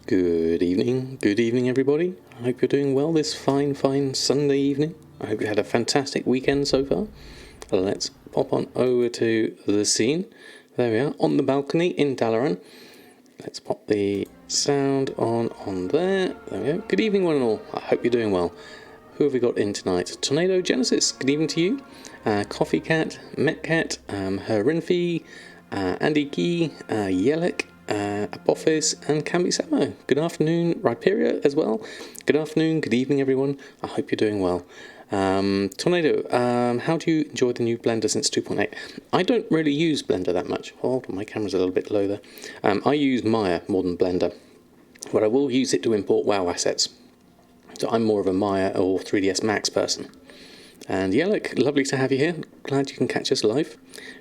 Good evening everybody. I hope you're doing well this fine Sunday evening. I hope you had a fantastic weekend so far. Let's pop on over to the scene. There we are, on the balcony in Dalaran. Let's pop the sound on there. There we go. Good evening one and all. I hope you're doing well. Who have we got in tonight? Tornado Genesis, good evening to you. Coffee Cat, Metcat, Herinfi, Andy Key, Yelek, Apophis and Camby Samo. Good afternoon, Rhyperia as well. Good afternoon, good evening everyone. I hope you're doing well. Tornado, how do you enjoy the new Blender since 2.8? I don't really use Blender that much. Hold on, my camera's a little bit low there. I use Maya more than Blender, but I will use it to import WoW assets. So I'm more of a Maya or 3ds Max person. And Yelek, lovely to have you here. Glad you can catch us live.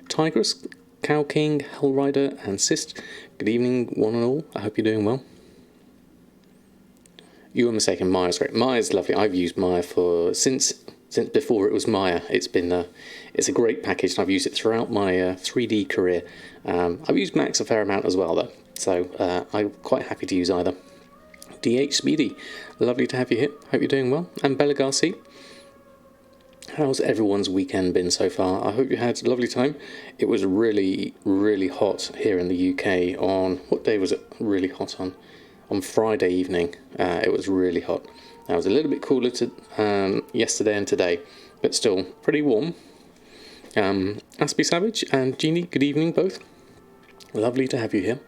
Tigress, Cow King, Hellrider and Sist, good evening one and all. I hope you're doing well. You were mistaken, Maya's great. Maya's lovely. I've used Maya since before it was Maya. It's a great package and I've used it throughout my 3D career. I've used Max a fair amount as well though, so I'm quite happy to use either. DH Speedy, lovely to have you here. Hope you're doing well. And Bella Garcia. How's everyone's weekend been so far? I hope you had a lovely time. It was really hot here in the UK on, what day was it really hot on? On Friday evening. It was really hot. It was a little bit cooler yesterday and today, but still pretty warm. Aspie Savage and Jeannie, good evening both. Lovely to have you here.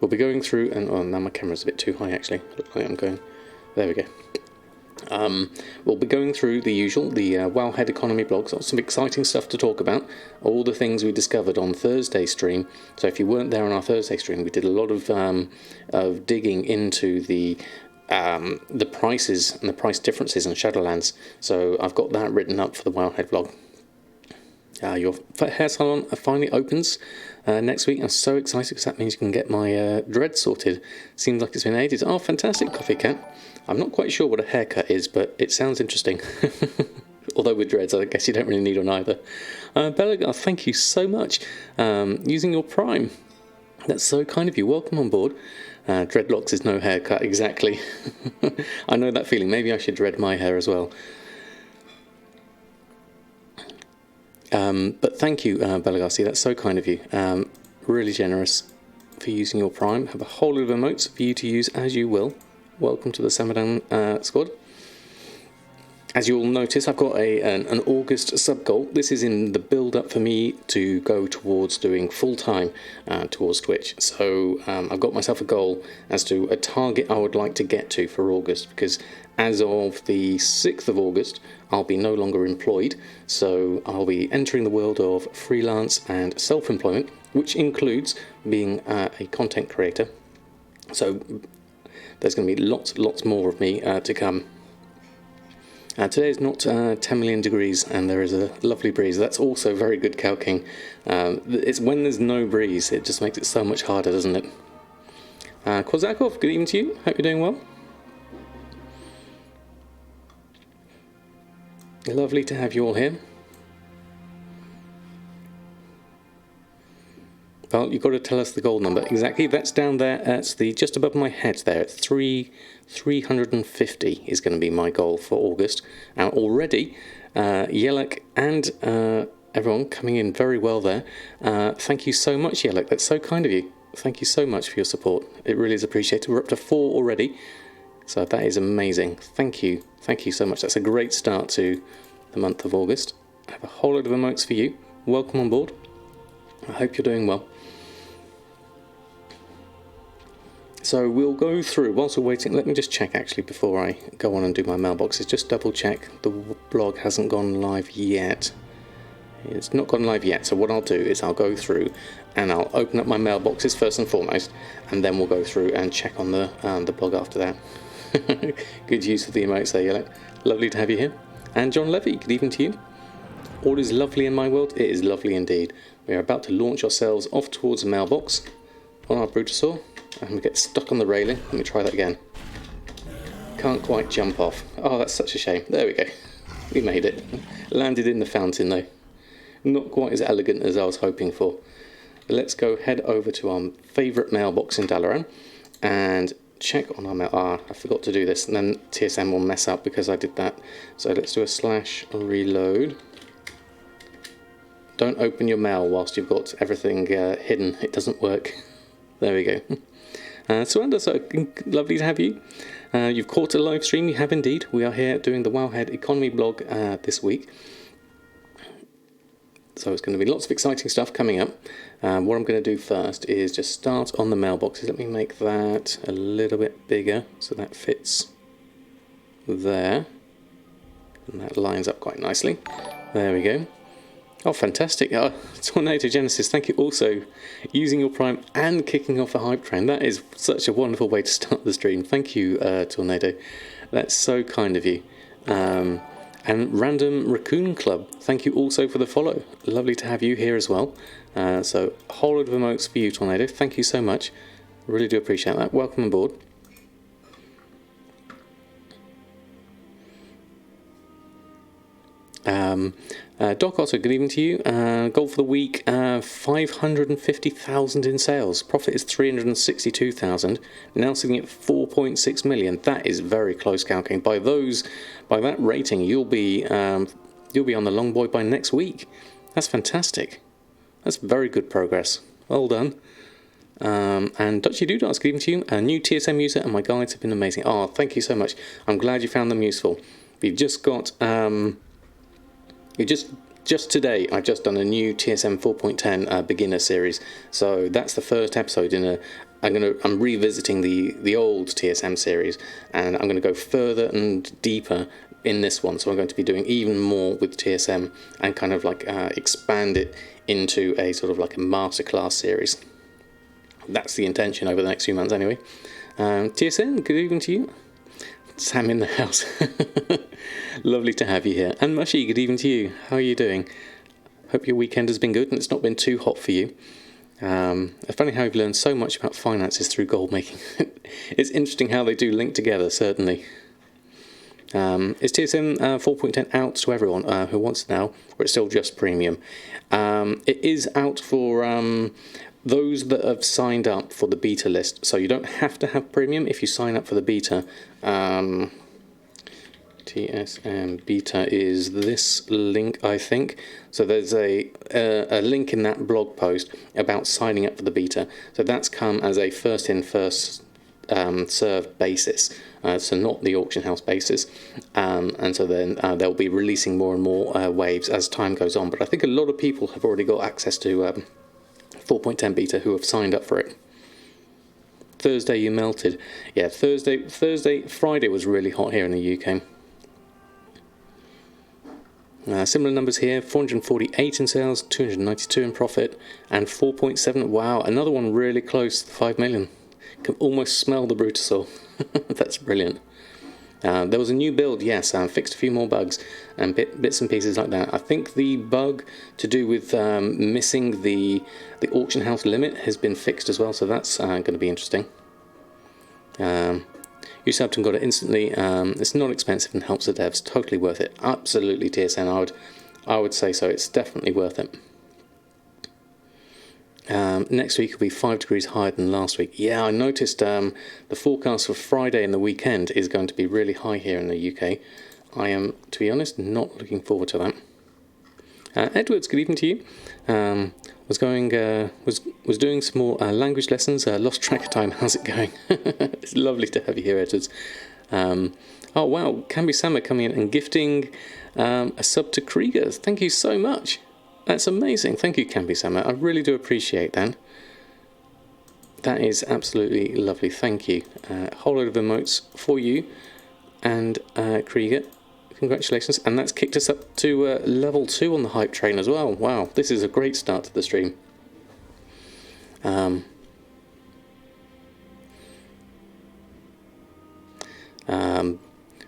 We'll be going through, and oh, now my camera's a bit too high actually. Looks like I'm going, there we go. We'll be going through the usual, the Wowhead economy blogs, some exciting stuff to talk about, all the things we discovered on Thursday stream. So if you weren't there on our Thursday stream, we did a lot of digging into the prices and the price differences in Shadowlands. So I've got that written up for the Wowhead blog. Your hair salon finally opens next week. I'm so excited because that means you can get my dread sorted. Seems like it's been ages. Oh, fantastic, Coffee Cat. I'm not quite sure what a haircut is, but it sounds interesting. Although with dreads, I guess you don't really need one either. Bella, thank you so much. Using your Prime. That's so kind of you. Welcome on board. Dreadlocks is no haircut, exactly. I know that feeling. Maybe I should dread my hair as well. But thank you, Bella Garcia. That's so kind of you. Really generous for using your Prime. Have a whole lot of emotes for you to use as you will. Welcome to the Samadan squad. As you'll notice, I've got an August sub-goal. This is in the build-up for me to go towards doing full-time towards Twitch. So I've got myself a goal as to a target I would like to get to for August, because as of the 6th of August, I'll be no longer employed. So I'll be entering the world of freelance and self-employment, which includes being a content creator. So there's going to be lots more of me to come. Today is not 10 million degrees and there is a lovely breeze. That's also very good, Cow King. It's when there's no breeze, it just makes it so much harder, doesn't it? Kozakov, good evening to you. Hope you're doing well. Lovely to have you all here. Well, you've got to tell us the gold number. Exactly, that's down there. That's just above my head there. It's 350 is going to be my goal for August. And already, Yelek and everyone coming in very well there. Thank you so much, Yelek. That's so kind of you. Thank you so much for your support. It really is appreciated. We're up to 4 already. So that is amazing. Thank you. Thank you so much. That's a great start to the month of August. I have a whole lot of emotes for you. Welcome on board. I hope you're doing well. So we'll go through, whilst we're waiting, let me just check actually before I go on and do my mailboxes, just double check the blog hasn't gone live yet. It's not gone live yet, so what I'll do is I'll go through and I'll open up my mailboxes first and foremost, and then we'll go through and check on the blog after that. Good use of the emotes there, Yelek. Lovely to have you here. And John Levy, good evening to you. All is lovely in my world. It is lovely indeed. We are about to launch ourselves off towards the mailbox on our Brutosaur. And we get stuck on the railing. Let me try that again. Can't quite jump off. Oh, that's such a shame. There we go. We made it. Landed in the fountain though. Not quite as elegant as I was hoping for. But let's go head over to our favourite mailbox in Dalaran and check on our mail. I forgot to do this, and then TSM will mess up because I did that. So let's do a /reload. Don't open your mail whilst you've got everything hidden. It doesn't work. There we go. Surrender, so lovely to have you. You've caught a live stream. You have indeed. We are here doing the Wowhead economy blog this week. So it's going to be lots of exciting stuff coming up. What I'm going to do first is just start on the mailboxes. Let me make that a little bit bigger so that fits there. And that lines up quite nicely. There we go. Oh, fantastic. Tornado Genesis, thank you also. Using your Prime and kicking off a hype train. That is such a wonderful way to start the stream. Thank you, Tornado. That's so kind of you. And Random Raccoon Club, thank you also for the follow. Lovely to have you here as well. So a whole load of emotes for you, Tornado. Thank you so much. Really do appreciate that. Welcome aboard. Doc Otto, good evening to you. Goal for the week, 550,000 in sales. Profit is 362,000. Now sitting at 4.6 million. That is very close, Calking. By that rating, you'll be on the long boy by next week. That's fantastic. That's very good progress. Well done. And Dutchy Doodas, good evening to you. A new TSM user, and my guides have been amazing. Oh, thank you so much. I'm glad you found them useful. We've just got just today I've just done a new TSM 4.10 beginner series, so that's the first episode in I'm revisiting the old TSM series, and I'm going to go further and deeper in this one. So I'm going to be doing even more with TSM and kind of like expand it into a sort of like a masterclass series. That's the intention over the next few months anyway. TSM, good evening to you. Sam in the house. Lovely to have you here. And Mushy, good evening to you. How are you doing? Hope your weekend has been good and it's not been too hot for you. It's funny how you've learned so much about finances through Goldmaking. It's interesting how they do link together, certainly. Is TSM 4.10 out to everyone who wants it now, or it's still just premium? It is out for those that have signed up for the beta list, so you don't have to have premium if you sign up for the beta. TSM beta is this link, I think. So there's a link in that blog post about signing up for the beta. So that's come as a first in, first served basis, so not the auction house basis. And so then they'll be releasing more and more waves as time goes on. But I think a lot of people have already got access to 4.10 beta who have signed up for it. Thursday you melted. Yeah, Friday was really hot here in the UK. Similar numbers here, 448 in sales, 292 in profit, and 4.7. Wow, another one really close to 5 million. Can almost smell the Brutosaur. That's brilliant. There was a new build, yes, fixed a few more bugs and bits and pieces like that. I think the bug to do with missing the auction house limit has been fixed as well, so that's going to be interesting. You subbed and got it instantly. It's not expensive and helps the devs. Totally worth it. Absolutely, TSN. I would say so. It's definitely worth it. Next week will be 5 degrees higher than last week. Yeah, I noticed the forecast for Friday and the weekend is going to be really high here in the UK. I am, to be honest, not looking forward to that. Edwards, good evening to you. Was doing some more language lessons. Lost track of time. How's it going? It's lovely to have you here, Edwards. Oh wow, Camby Sama coming in and gifting a sub to Krieger. Thank you so much. That's amazing. Thank you, Camby Sama. I really do appreciate that. That is absolutely lovely. Thank you. A whole load of emotes for you and Krieger. Congratulations. And that's kicked us up to level 2 on the hype train as well. Wow, this is a great start to the stream. Not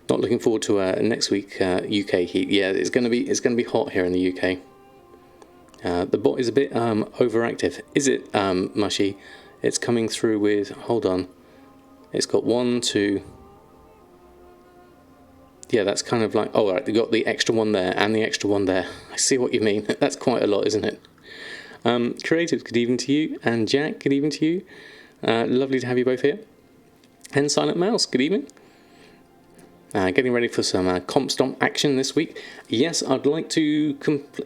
looking forward to next week UK heat. Yeah, it's going to be hot here in the UK. The bot is a bit overactive. Is it, Mushy? It's coming through with, hold on. It's got 1, 2. Yeah, that's kind of like, oh, right, they got the extra one there and the extra one there. I see what you mean. That's quite a lot, isn't it? Creative, good evening to you. And Jack, good evening to you. Lovely to have you both here. And Silent Mouse, good evening. Getting ready for some comp stomp action this week. Yes, I'd like to,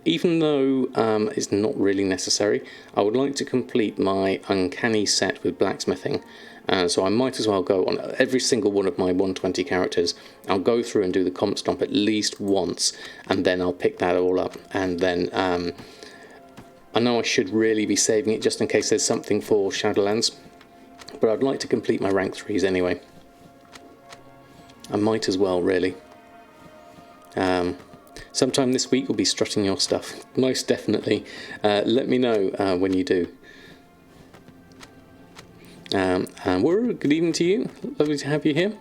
even though it's not really necessary, I would like to complete my uncanny set with blacksmithing. So I might as well go on every single one of my 120 characters. I'll go through and do the comp stomp at least once, and then I'll pick that all up. And then I know I should really be saving it just in case there's something for Shadowlands, but I'd like to complete my rank 3s anyway. I might as well, really. Sometime this week we'll be strutting your stuff. Most definitely. Let me know when you do. And good evening to you. Lovely to have you here.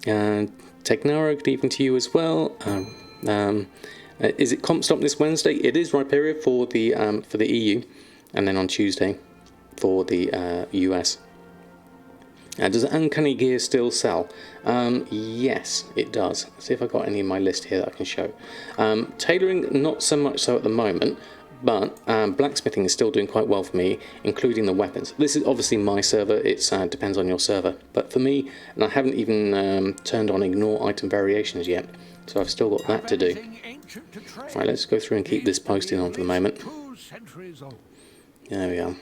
And Tegnara, good evening to you as well. Is it comp stomp this Wednesday? It is Rhyperia for the EU, and then on Tuesday for the US. Does Uncanny Gear still sell? Yes, it does. Let's see if I've got any in my list here that I can show. Tailoring, not so much so at the moment, but blacksmithing is still doing quite well for me, including the weapons. This is obviously my server, it depends on your server. But for me, and I haven't even turned on ignore item variations yet, so I've still got that to do. Right, let's go through and keep this posting on for the moment. There we are.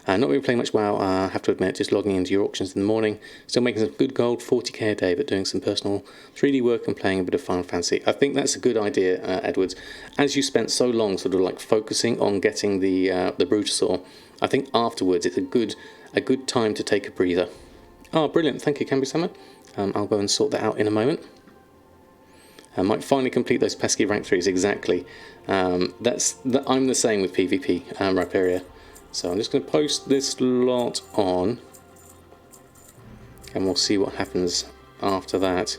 Not really playing much WoW, I have to admit, just logging into your auctions in the morning. Still making some good gold, 40k a day, but doing some personal 3D work and playing a bit of Final Fantasy. I think that's a good idea, Edwards. As you spent so long sort of like focusing on getting the Brutasaur, I think afterwards it's a good time to take a breather. Oh, brilliant, thank you, Camby Summer. I'll go and sort that out in a moment. I might finally complete those pesky rank 3s, exactly. I'm the same with PvP, Rhyperia. So I'm just going to post this lot on, and we'll see what happens after that.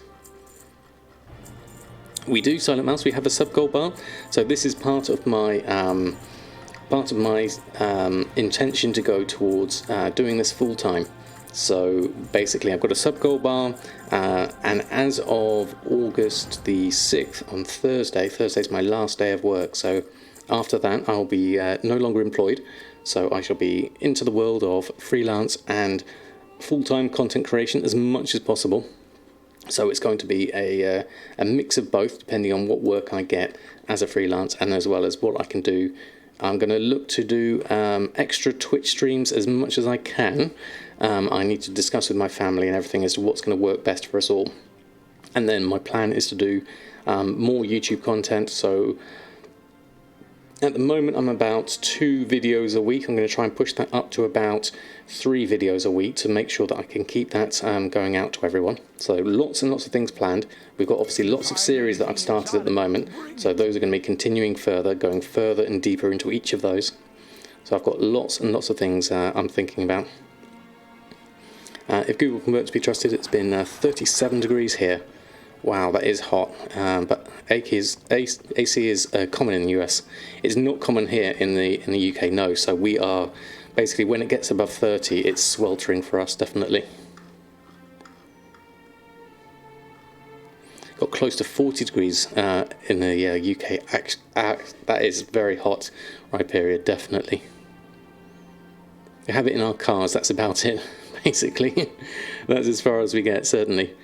We do, Silent Mouse, we have a sub-goal bar, so this is part of my intention to go towards doing this full-time. So basically I've got a sub-goal bar, and as of August the 6th, on Thursday's my last day of work, so after that I'll be no longer employed. So I shall be into the world of freelance and full-time content creation as much as possible. So it's going to be a mix of both, depending on what work I get as a freelance and as well as what I can do. I'm going to look to do extra Twitch streams as much as I can. I need to discuss with my family and everything as to what's going to work best for us all. And then my plan is to do more YouTube content, so at the moment I'm about 2 videos a week. I'm going to try and push that up to about 3 videos a week to make sure that I can keep that going out to everyone. So lots and lots of things planned. We've got obviously lots of series that I've started at the moment, so those are going to be continuing further, going further and deeper into each of those. So I've got lots and lots of things I'm thinking about. If Google Convert to be trusted, it's been 37 degrees here. Wow, that is hot, but AC is common in the US. It's not common here in the UK, no, so we are, basically when it gets above 30, it's sweltering for us, definitely. Got close to 40 degrees in the UK, that is very hot, Rhyperia, definitely. We have it in our cars, that's about it, basically. That's as far as we get, certainly.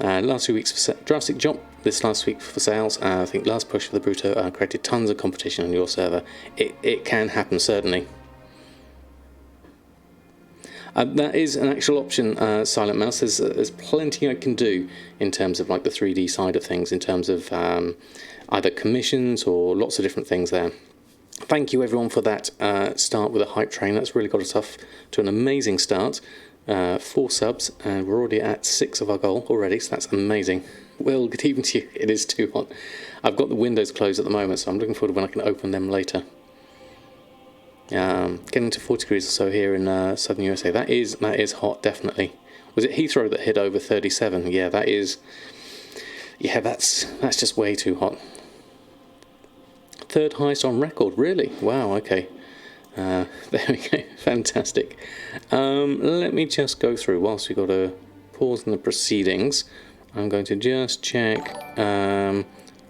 Last 2 weeks for drastic jump, this last week for sales. I think last push for the Bruto created tons of competition on your server. It can happen, certainly. That is an actual option, Silent Mouse. There's plenty I can do in terms of like the 3D side of things, in terms of either commissions or lots of different things there. Thank you everyone for that start with a hype train. That's really got us off to an amazing start. 4 subs, and we're already at 6 of our goal already, so that's amazing. Well, good evening to you. It is too hot. I've got the windows closed at the moment, so I'm looking forward to when I can open them later. Getting to 40 degrees or so here in southern USA. That is hot, definitely. Was it Heathrow that hit over 37? Yeah, that is. Yeah, that's just way too hot. 3rd highest on record, really? Wow. Okay. There we go, fantastic. Let me just go through, whilst we've got a pause in the proceedings, I'm going to just check, and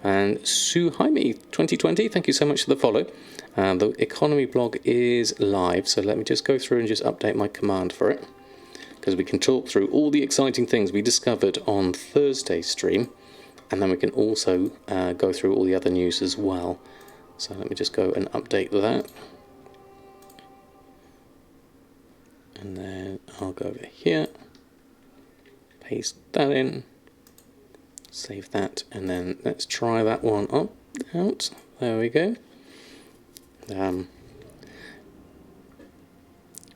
Suhaimi 2020, thank you so much for the follow. The economy blog is live, so let me just go through and just update my command for it, because we can talk through all the exciting things we discovered on Thursday's stream, and then we can also go through all the other news as well. So let me just go and update that. And then I'll go over here, paste that in, save that, and then let's try that one out. There we go.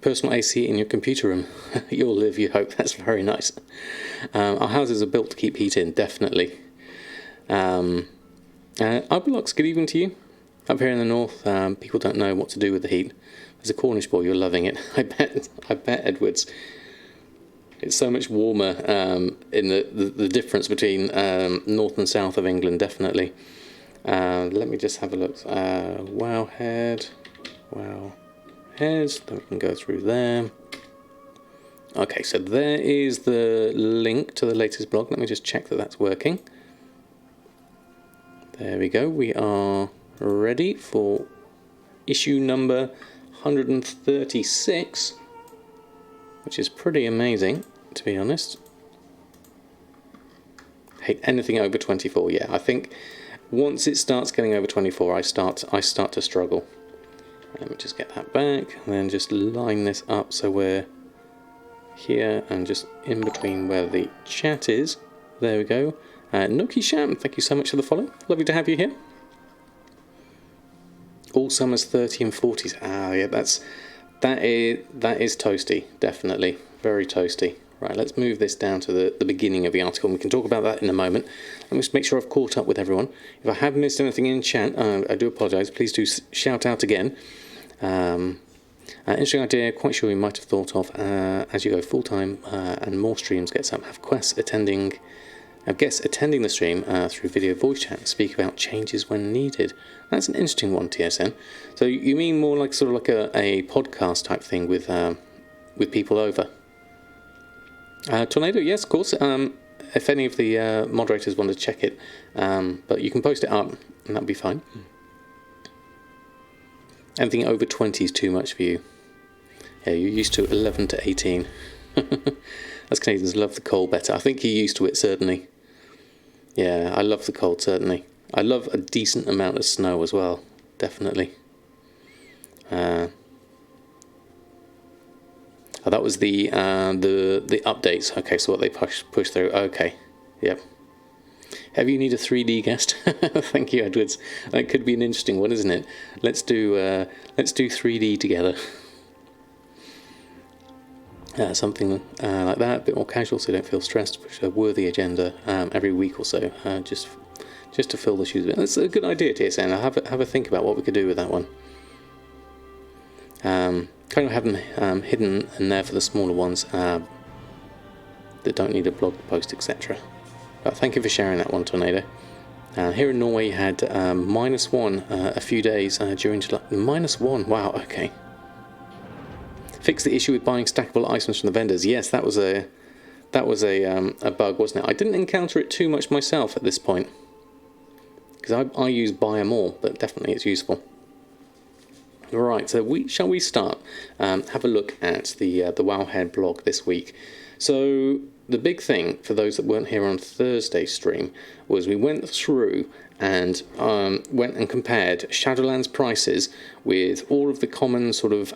Personal AC in your computer room. You'll live, you hope. That's very nice. Our houses are built to keep heat in, definitely. Arbulux, good evening to you. Up here in the north, people don't know what to do with the heat. As a Cornish boy, you're loving it. I bet, Edwards. It's so much warmer in the difference between north and south of England, definitely. Let me just have a look. Wowhead. Wowhead. Then we can go through there. Okay, so there is the link to the latest blog. Let me just check that that's working. There we go. We are ready for issue number 136, which is pretty amazing, to be honest. Hate anything over 24. Yeah, I think once it starts getting over 24, I start to struggle. Let me just get that back, and then just line this up so we're here and just in between where the chat is. There we go. Noki Sham, thank you so much for the follow. Lovely to have you here. All summers 30 and 40s. Ah, yeah, that is toasty, definitely, very toasty. Right, let's move this down to the beginning of the article, and we can talk about that in a moment. Let me just make sure I've caught up with everyone. If I have missed anything in chat, I do apologise. Please do shout out again. Interesting idea, quite sure you might have thought of as you go full-time and more streams get some. Have guests attending the stream through video voice chat and speak about changes when needed. That's an interesting one, TSN. So you mean more like sort of like a podcast type thing with people over? Tornado, yes, of course. If any of the moderators want to check it, but you can post it up and that'll be fine. Anything over 20 is too much for you. Yeah, you're used to 11 to 18. Us Canadians love the cold better. I think you're used to it, certainly. Yeah, I love the cold, certainly. I love a decent amount of snow as well, definitely. Oh, that was the updates. Okay, so what they push through. Okay, yep. Have you need a 3D guest? Thank you, Edwards. That could be an interesting one, isn't it? Let's do 3D together. Something like that, a bit more casual, so you don't feel stressed. Push a worthy agenda every week or so, just to fill the shoes a bit. That's a good idea, TSN. I'll have a think about what we could do with that one. Kind of have them hidden in there for the smaller ones that don't need a blog post, etc. But thank you for sharing that one, Tornado. Here in Norway, you had -1 a few days during July. -1, wow, okay. Fix the issue with buying stackable items from the vendors. Yes, that was a bug, wasn't it? I didn't encounter it too much myself at this point, because I use buy 'em all, but definitely it's useful. Right, so shall we start? Have a look at the Wowhead blog this week. So the big thing for those that weren't here on Thursday's stream was we went through and went and compared Shadowlands prices with all of the common sort of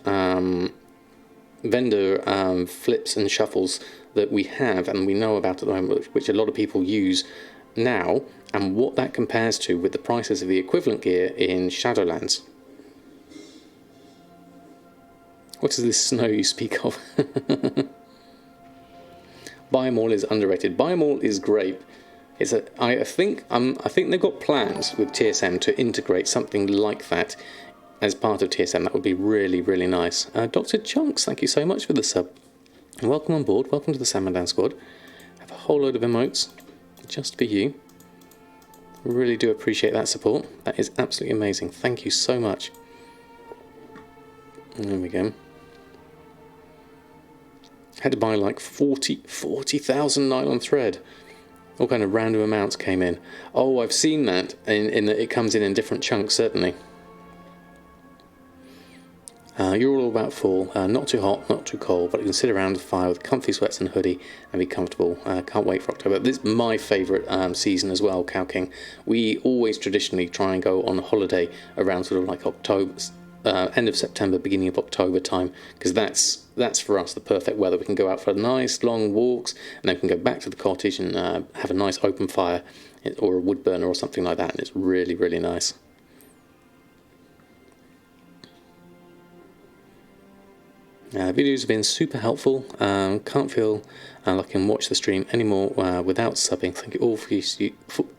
vendor flips and shuffles that we have and we know about at the moment, which a lot of people use now, and what that compares to with the prices of the equivalent gear in Shadowlands. What is this snow you speak of? Buy 'em all is underrated. Buy 'em all is great. I think they've got plans with TSM to integrate something like that as part of TSM. That would be really, really nice. Dr. Chunks, thank you so much for the sub. Welcome on board. Welcome to the Samadan squad. I have a whole load of emotes just for you. Really do appreciate that support. That is absolutely amazing. Thank you so much. There we go. Had to buy like 40,000 nylon thread. All kind of random amounts came in. Oh, I've seen that in that it comes in different chunks, certainly. You're all about fall, not too hot, not too cold, but you can sit around the fire with comfy sweats and hoodie and be comfortable. Can't wait for October. This is my favourite season as well, Cow King. We always traditionally try and go on holiday around sort of like October, end of September, beginning of October time, because that's for us the perfect weather. We can go out for nice long walks, and then we can go back to the cottage and have a nice open fire or a wood burner or something like that, and it's really, really nice. Videos have been super helpful. Can't feel like I can watch the stream anymore without subbing.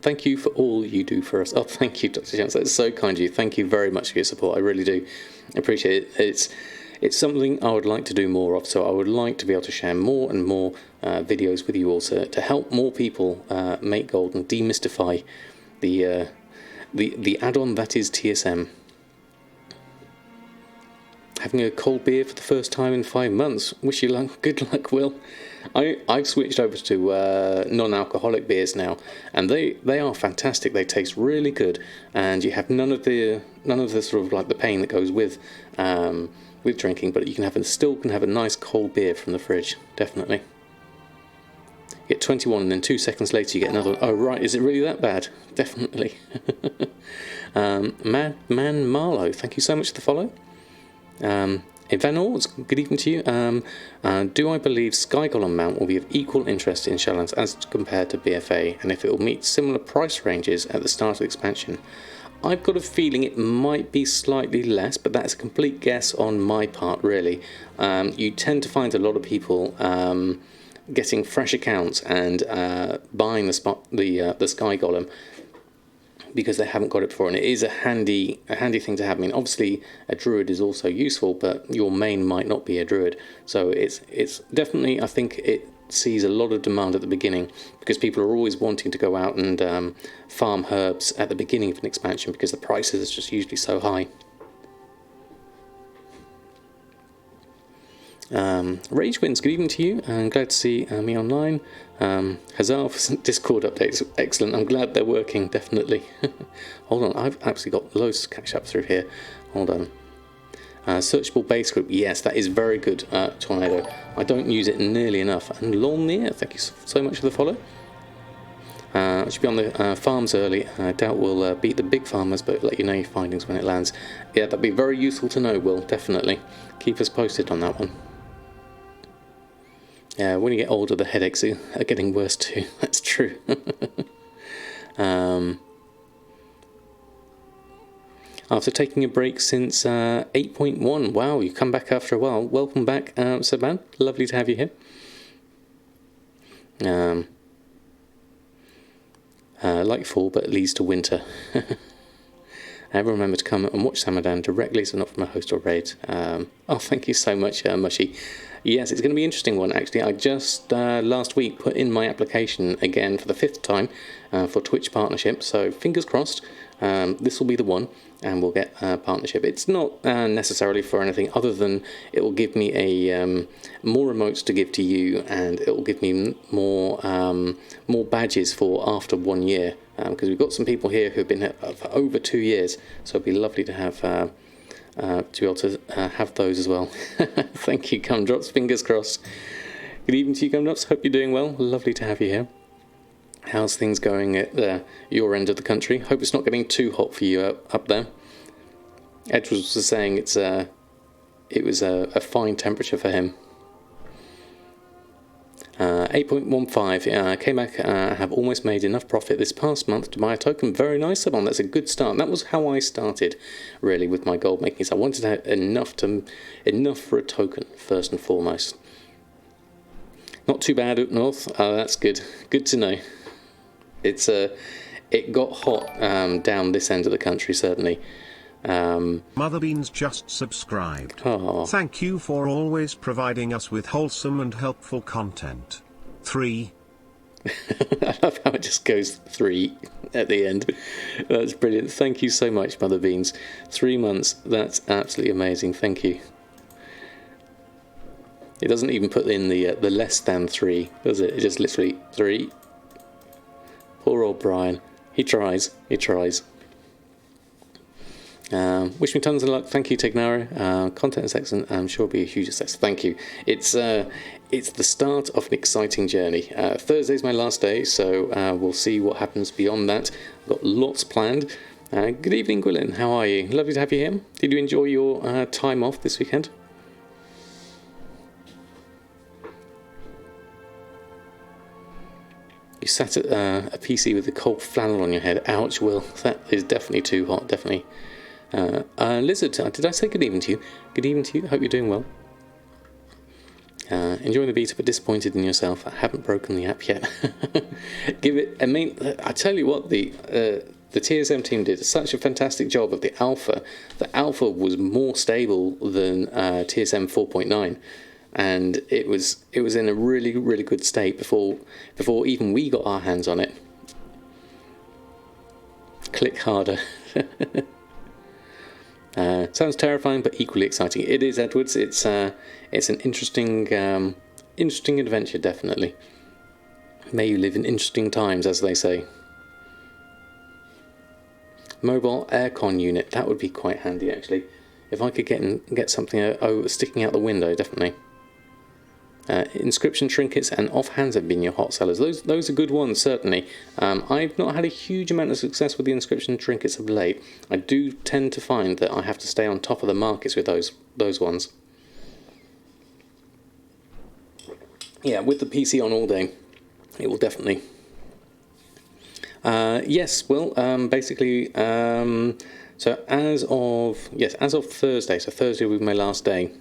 Thank you for all you do for us. Oh, thank you, Dr. Chance. That's so kind of you. Thank you very much for your support. I really do appreciate it. It's something I would like to do more of. So I would like to be able to share more and more videos with you also to help more people make gold and demystify the add-on that is TSM. Having a cold beer for the first time in 5 months. Wish you luck. Good luck, Will. I've switched over to non-alcoholic beers now, and they are fantastic. They taste really good, and you have none of the sort of like the pain that goes with drinking. But you can still have a nice cold beer from the fridge. Definitely. You get 21, and then 2 seconds later you get another one. Oh right, is it really that bad? Definitely. Madman Marlowe, thank you so much for the follow. Van Orts, good evening to you. Do I believe Sky Golem mount will be of equal interest in Shadowlands as compared to BFA, and if it will meet similar price ranges at the start of the expansion? I've got a feeling it might be slightly less, but that's a complete guess on my part, really. You tend to find a lot of people getting fresh accounts and buying the Sky Golem because they haven't got it before, and it is a handy thing to have. I mean, obviously a druid is also useful, but your main might not be a druid, so it's definitely, I think it sees a lot of demand at the beginning because people are always wanting to go out and farm herbs at the beginning of an expansion because the prices are just usually so high. Rage Wins, good evening to you. I'm glad to see me online. Huzzah for some Discord updates. Excellent. I'm glad they're working, definitely. Hold on, I've actually got loads to catch up through here. Hold on. Searchable base group. Yes, that is very good, Tornado. I don't use it nearly enough. And Lolnir, thank you so much for the follow. I should be on the farms early. I doubt we'll beat the big farmers, but let you know your findings when it lands. Yeah, that'd be very useful to know, Will, definitely. Keep us posted on that one. Yeah, when you get older, the headaches are getting worse too. That's true. After taking a break since 8.1, wow, you come back after a while. Welcome back, Samadan. Lovely to have you here. Like fall, but it leads to winter. Ever remember to come and watch Samadan directly, so not from a host or raid. Oh, thank you so much, Mushy. Yes, it's going to be an interesting one, actually. I just last week put in my application again for the 5th time for Twitch partnership, so fingers crossed this will be the one and we'll get a partnership. It's not necessarily for anything other than it will give me a more remotes to give to you, and it will give me more badges for after 1 year, because we've got some people here who have been here for over 2 years, so it'd be lovely to have to be able to have those as well. Thank you, Gumdrops. Fingers crossed. Good evening to you, Gumdrops. Hope you're doing well. Lovely to have you here. How's things going at your end of the country? Hope it's not getting too hot for you up there. Edwards was saying it was a fine temperature for him. 8.15, came back, have almost made enough profit this past month to buy a token. Very nice, Samadan. That's a good start. That was how I started, really, with my gold making. So I wanted to have enough for a token, first and foremost. Not too bad up north. That's good. Good to know. It got hot down this end of the country, certainly. Mother Beans just subscribed. Oh. Thank you for always providing us with wholesome and helpful content. 3. I love how it just goes 3 at the end. That's brilliant. Thank you so much, Mother Beans. 3 months. That's absolutely amazing. Thank you. It doesn't even put in the less than 3, does it? It just literally 3. Poor old Brian. He tries. He tries. Wish me tons of luck. Thank you, Tignaro. Content is excellent. I'm sure it'll be a huge success. Thank you. It's the start of an exciting journey. Thursday's my last day, so we'll see what happens beyond that. I've got lots planned. Good evening, Gwilyn. How are you? Lovely to have you here. Did you enjoy your time off this weekend? You sat at a PC with a cold flannel on your head. Ouch, Will. That is definitely too hot, definitely. Lizard, did I say good evening to you? Good evening to you. Hope you're doing well. Enjoying the beta, but disappointed in yourself. I haven't broken the app yet. Give it. I mean, I tell you what, the TSM team did such a fantastic job of the alpha. The alpha was more stable than TSM 4.9. And it was in a really, really good state before even we got our hands on it. Click harder. Sounds terrifying, but equally exciting. It is, Edwards. It's an interesting adventure, definitely. May you live in interesting times, as they say. Mobile aircon unit. That would be quite handy, actually. If I could get something sticking out the window, definitely. Inscription trinkets and offhands have been your hot sellers. Those are good ones, certainly. I've not had a huge amount of success with the inscription trinkets of late. I do tend to find that I have to stay on top of the markets with those ones. Yeah, with the PC on all day, it will definitely. Yes, well, basically, so as of Thursday, so Thursday will be my last day.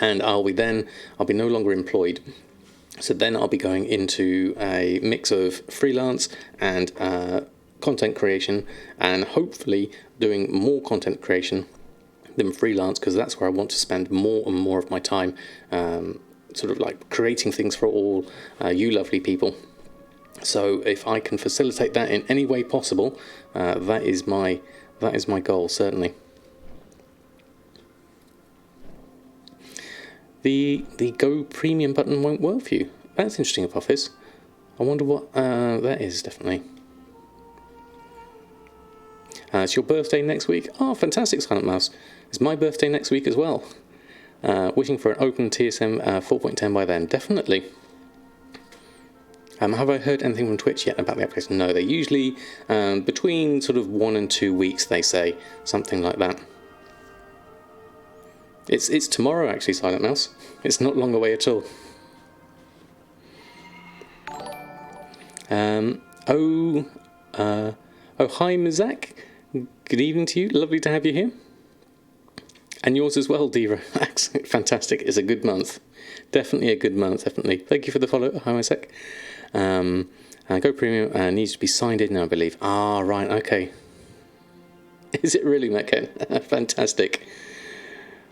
And I'll be no longer employed. So then I'll be going into a mix of freelance and content creation, and hopefully doing more content creation than freelance, because that's where I want to spend more and more of my time, sort of like creating things for all you lovely people. So if I can facilitate that in any way possible, that is my goal, certainly. The Go Premium button won't work for you. That's interesting, Apophis. I wonder what that is, definitely. It's your birthday next week. Oh, fantastic, Silent Mouse. It's my birthday next week as well. Wishing for an open TSM 4.10 by then. Definitely. Have I heard anything from Twitch yet about the application? No, they're usually between sort of 1 and 2 weeks, they say. Something like that. It's tomorrow, actually, Silent Mouse. It's not long away at all. Hi, Mizak. Good evening to you. Lovely to have you here. And yours as well, Diva. Fantastic. It's a good month. Definitely a good month, definitely. Thank you for the follow. Hi, Mizak. Go Premium needs to be signed in, I believe. Ah, right, okay. Is it really, Metken? Fantastic.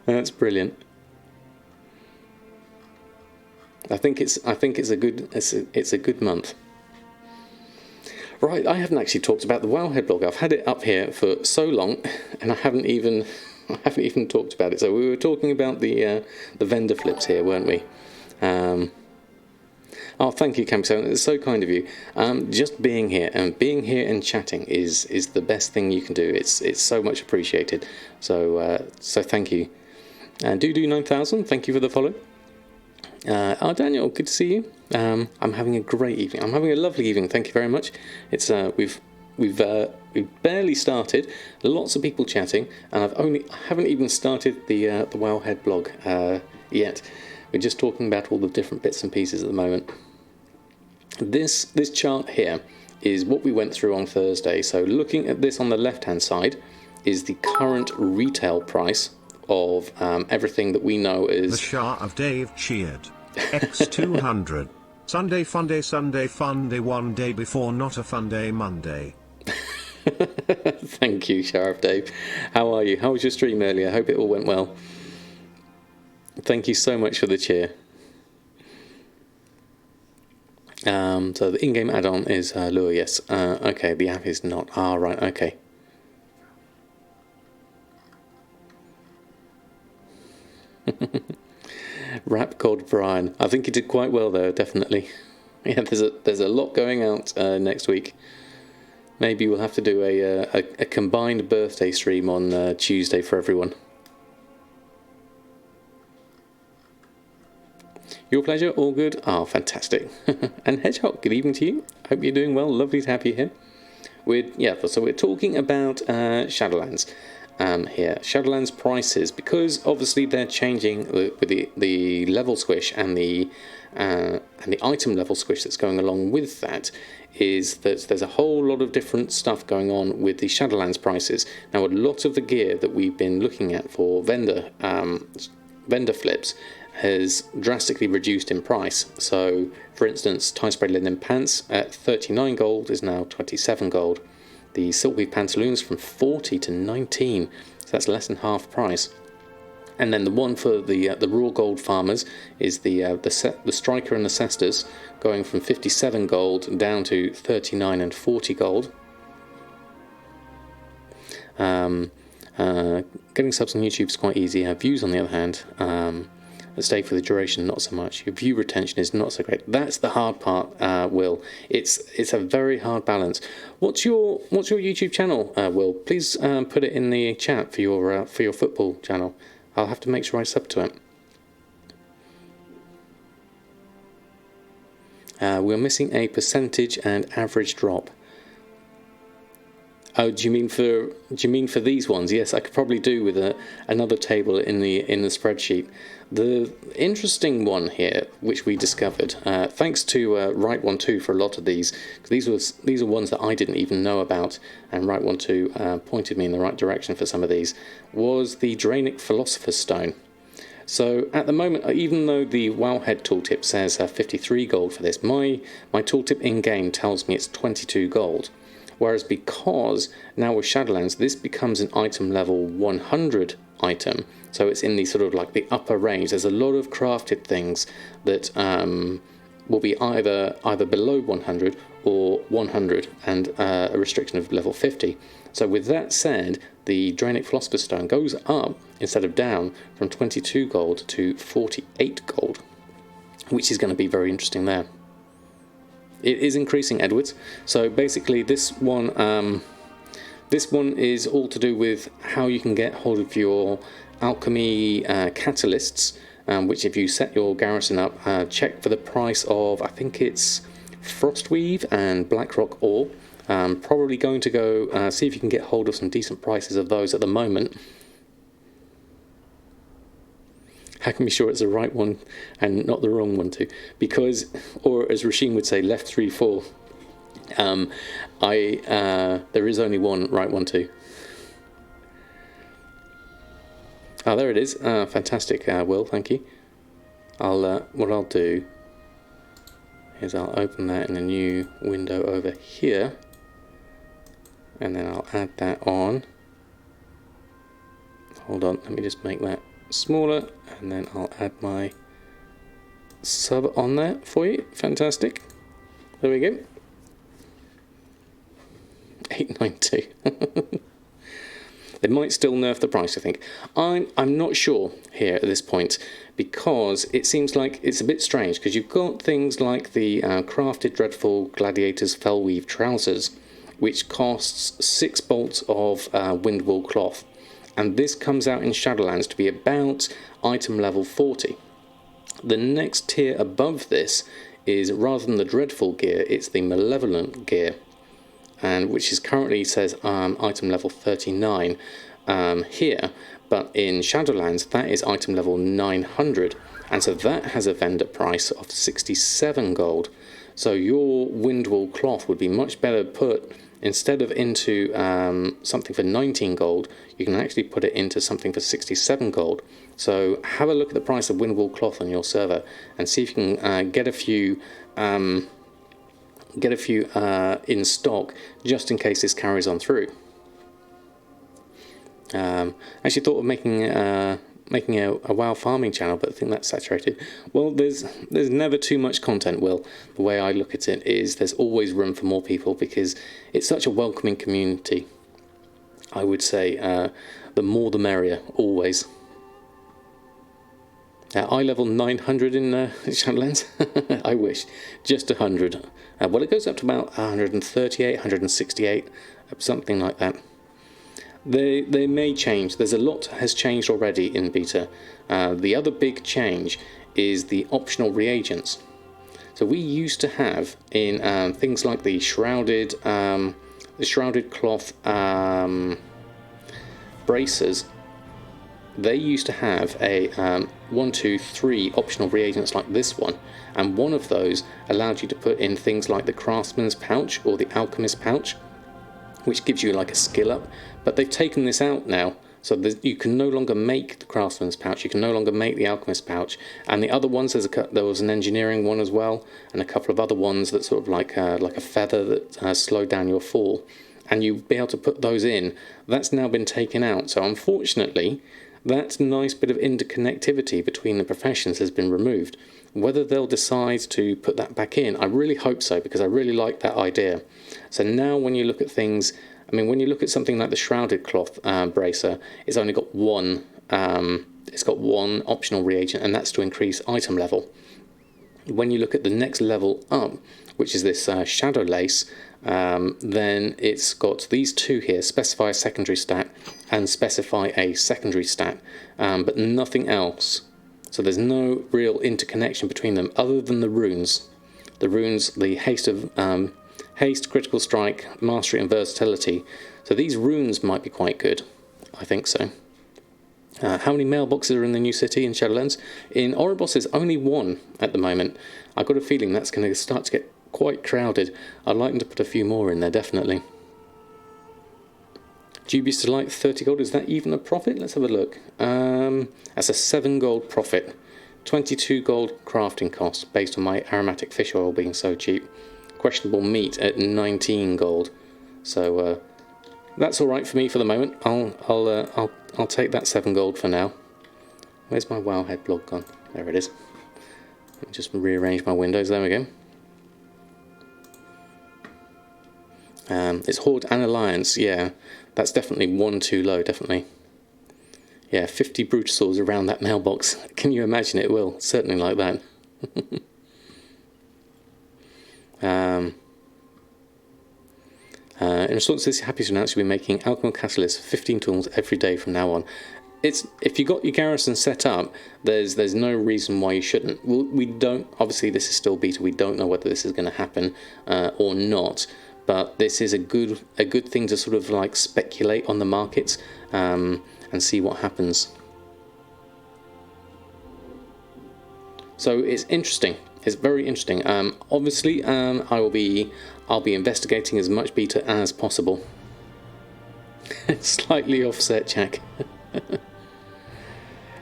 That's brilliant. I think it's a good month. Right, I haven't actually talked about the Wowhead blog. I've had it up here for so long, and I haven't even talked about it. So we were talking about the vendor flips here, weren't we? Oh, thank you, Campson. It's so kind of you. Just being here and chatting is the best thing you can do. It's so much appreciated. So thank you. And do 9000. Thank you for the follow. Daniel, good to see you. I'm having a great evening. I'm having a lovely evening. Thank you very much. It's we've barely started. Lots of people chatting, and I haven't even started the Wowhead blog yet. We're just talking about all the different bits and pieces at the moment. This chart here is what we went through on Thursday. So looking at this on the left-hand side is the current retail price of everything that we know is... The Shah of Dave cheered. X200. Sunday fun day one day before, not a fun day Monday. Thank you, Sheriff Dave. How are you? How was your stream earlier? I hope it all went well. Thank you so much for the cheer. So the in-game add-on is Lure, yes. Okay, the app is not. Ah, right, okay. Rap God Brian. I think he did quite well though, definitely. Yeah, there's a lot going out next week. Maybe we'll have to do a combined birthday stream on Tuesday for everyone. Your pleasure, all good? Oh, fantastic. And Hedgehog, good evening to you. Hope you're doing well. Lovely to have you here. So we're talking about Shadowlands here. Shadowlands prices, because obviously they're changing with the level squish and the item level squish that's going along with that. Is that there's a whole lot of different stuff going on with the Shadowlands prices. Now, a lot of the gear that we've been looking at for vendor flips has drastically reduced in price. So, for instance, tie spray linen pants at 39 gold is now 27 gold. The silkweave pantaloons from 40 to 19, so that's less than half price. And then the one for the raw gold farmers is the striker and the cestus, going from 57 gold down to 39 and 40 gold. Getting subs on YouTube is quite easy. Views, on the other hand, stay for the duration, not so much. Your view retention is not so great. That's the hard part, Will. It's a very hard balance. What's your YouTube channel, Will? Please put it in the chat for your football channel. I'll have to make sure I sub to it. We're missing a percentage and average drop. Oh, do you mean for these ones? Yes, I could probably do with another table in the spreadsheet. The interesting one here, which we discovered, thanks to Right12 for a lot of these, because these are ones that I didn't even know about, and Right12 pointed me in the right direction for some of these, was the Draenic Philosopher's Stone. So at the moment, even though the Wowhead tooltip says 53 gold for this, my tooltip in-game tells me it's 22 gold. Whereas because now with Shadowlands, this becomes an item level 100 item, so it's in the sort of like the upper range. There's a lot of crafted things that will be either below 100 or 100, and a restriction of level 50. So with that said, the Draenic Philosopher's Stone goes up instead of down from 22 gold to 48 gold, which is going to be very interesting there. It is increasing, Edwards. So basically, this one is all to do with how you can get hold of your alchemy catalysts. Which, if you set your garrison up, check for the price of, I think it's Frostweave and Blackrock ore. Probably going to go see if you can get hold of some decent prices of those at the moment. How can we be sure it's the right one and not the wrong one too? Because, or as Rasheen would say, left 3 4. There is only one right one too. Oh, there it is. Fantastic, Will. Thank you. What I'll do is I'll open that in a new window over here, and then I'll add that on. Hold on, let me just make that smaller, and then I'll add my sub on there for you. Fantastic. There we go. 892. They might still nerf the price, I think. I'm not sure here at this point, because it seems like it's a bit strange, because you've got things like the Crafted Dreadful Gladiator's Fellweave Trousers, which costs 6 bolts of Windwall cloth. And this comes out in Shadowlands to be about item level 40. The next tier above this is, rather than the Dreadful gear, it's the Malevolent gear, and which is currently says item level 39 here, but in Shadowlands that is item level 900, and so that has a vendor price of 67 gold. So your Windwall cloth would be much better put, instead of into something for 19 gold, you can actually put it into something for 67 gold. So have a look at the price of Windwall cloth on your server and see if you can get a few in stock, just in case this carries on through. Actually thought of making a WoW farming channel, but I think that's saturated. Well, there's never too much content, Will. The way I look at it is there's always room for more people, because it's such a welcoming community. I would say the more the merrier, always. Eye level 900 in Shadowlands. I wish. Just 100. Well, it goes up to about 138, 168, something like that. They may change. There's a lot has changed already in beta. The other big change is the optional reagents. So we used to have in things like the shrouded cloth bracers. They used to have a 1, 2, 3 optional reagents like this one, and one of those allowed you to put in things like the craftsman's pouch or the alchemist's pouch, which gives you like a skill up. But they've taken this out now, so you can no longer make the craftsman's pouch, you can no longer make the alchemist's pouch, and the other ones, there was an engineering one as well, and a couple of other ones that sort of like a feather that slowed down your fall, and you'd be able to put those in. That's now been taken out, so unfortunately that nice bit of interconnectivity between the professions has been removed. Whether they'll decide to put that back in, I really hope so, because I really like that idea. So now when you look at things, I mean, when you look at something like the shrouded cloth bracer, it's only got one. It's got one optional reagent, and that's to increase item level. When you look at the next level up, which is this shadow lace, then it's got these two here: specify a secondary stat and specify a secondary stat, but nothing else. So there's no real interconnection between them other than the runes. The runes, the haste, critical strike, mastery, and versatility. So these runes might be quite good. I think so. How many mailboxes are in the new city in Shadowlands? In Oribos, there's only one at the moment. I've got a feeling that's going to start to get quite crowded. I'd like them to put a few more in there, definitely. Dubious Delight, 30 gold. Is that even a profit? Let's have a look. That's a 7 gold profit. 22 gold crafting cost, based on my aromatic fish oil being so cheap. Questionable meat at 19 gold. So that's all right for me for the moment. I'll take that 7 gold for now. Where's my Wowhead blog gone? There it is. Let me just rearrange my windows. There we go. It's Horde and Alliance. Yeah, that's definitely one too low. Definitely. Yeah, 50 Brutosaurs around that mailbox. Can you imagine? It will certainly like that. In response to this, happy to announce you'll be making alchemical catalysts 15 tools every day from now on. If you got your garrison set up, there's no reason why you shouldn't. We don't, obviously this is still beta, we don't know whether this is going to happen or not, but this is a good thing to sort of like speculate on the markets and see what happens. So it's interesting. It's very interesting. Obviously, I'll be investigating as much beta as possible. Slightly offset, Jack.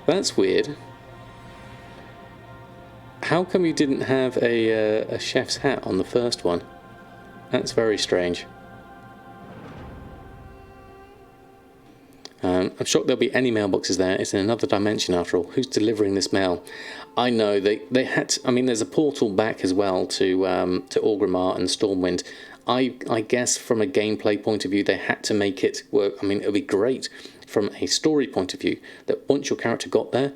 That's weird. How come you didn't have a chef's hat on the first one? That's very strange. I'm shocked there'll be any mailboxes there. It's in another dimension after all. Who's delivering this mail? I know they had to, I mean, there's a portal back as well to Orgrimmar and Stormwind. I guess from a gameplay point of view, they had to make it work. I mean, it would be great from a story point of view that once your character got there,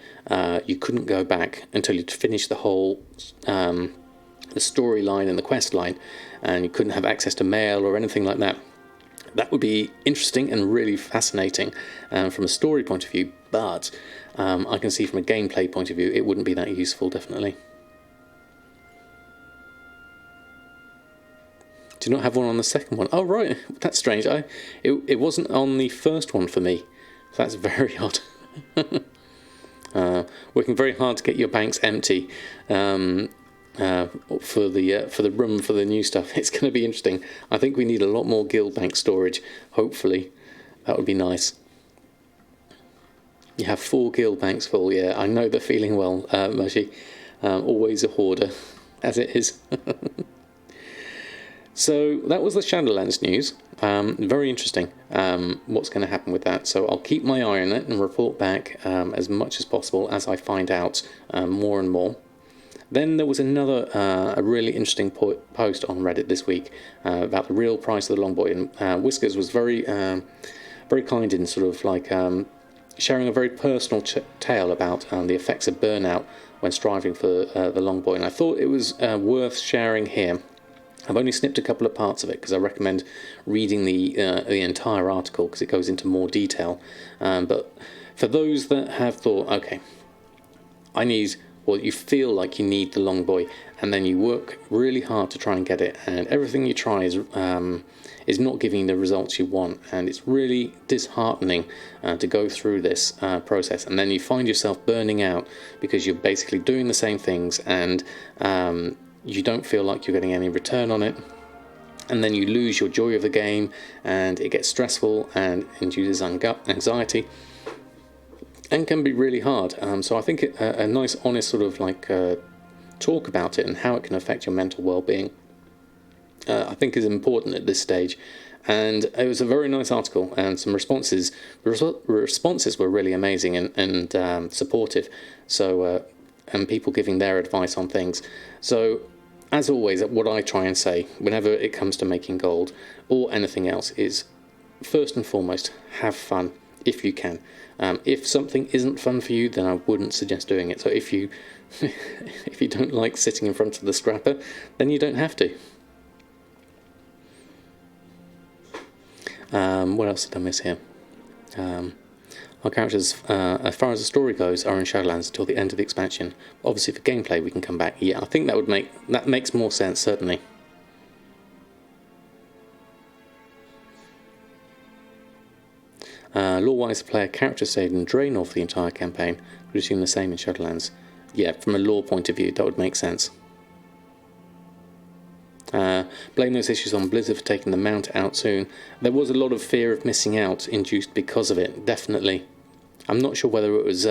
you couldn't go back until you'd finished the whole the storyline and the quest line, and you couldn't have access to mail or anything like that. That would be interesting and really fascinating from a story point of view, but I can see from a gameplay point of view it wouldn't be that useful, definitely. Do you not have one on the second one? Oh right, that's strange. It wasn't on the first one for me. That's very odd. Working very hard to get your banks empty for the room for the new stuff. It's going to be interesting. I think we need a lot more guild bank storage. Hopefully, that would be nice. You have 4 guild banks full. Yeah, I know the feeling well, Mushy. Always a hoarder, as it is. So that was the Shadowlands news. Very interesting what's going to happen with that. So I'll keep my eye on it and report back as much as possible as I find out more and more. Then there was another a really interesting post on Reddit this week about the real price of the Longboy, and Whiskers was very kind in sort of like sharing a very personal tale about the effects of burnout when striving for the longboy, and I thought it was worth sharing here. I've only snipped a couple of parts of it because I recommend reading the entire article because it goes into more detail. But for those that have thought, okay, you feel like you need the longboy, and then you work really hard to try and get it, and everything you try is not giving the results you want, and it's really disheartening to go through this process, and then you find yourself burning out because you're basically doing the same things, and you don't feel like you're getting any return on it, and then you lose your joy of the game, and it gets stressful and induces anxiety, and can be really hard. So I think a nice, honest sort of like talk about it and how it can affect your mental well-being, I think is important at this stage. And it was a very nice article, and some responses. The responses were really amazing and supportive. So and people giving their advice on things. So as always, what I try and say whenever it comes to making gold or anything else is, first and foremost, have fun if you can. If something isn't fun for you, then I wouldn't suggest doing it. So if you if you don't like sitting in front of the scrapper, then you don't have to. What else did I miss here? Our characters, as far as the story goes, are in Shadowlands until the end of the expansion. Obviously, for gameplay, we can come back. Yeah, I think that makes more sense, certainly. Lore-wise, the player character stayed in Draenor for the entire campaign. Would assume the same in Shadowlands. Yeah, from a lore point of view, that would make sense. Blame those issues on Blizzard for taking the mount out soon. There was a lot of fear of missing out induced because of it, definitely. I'm not sure whether it was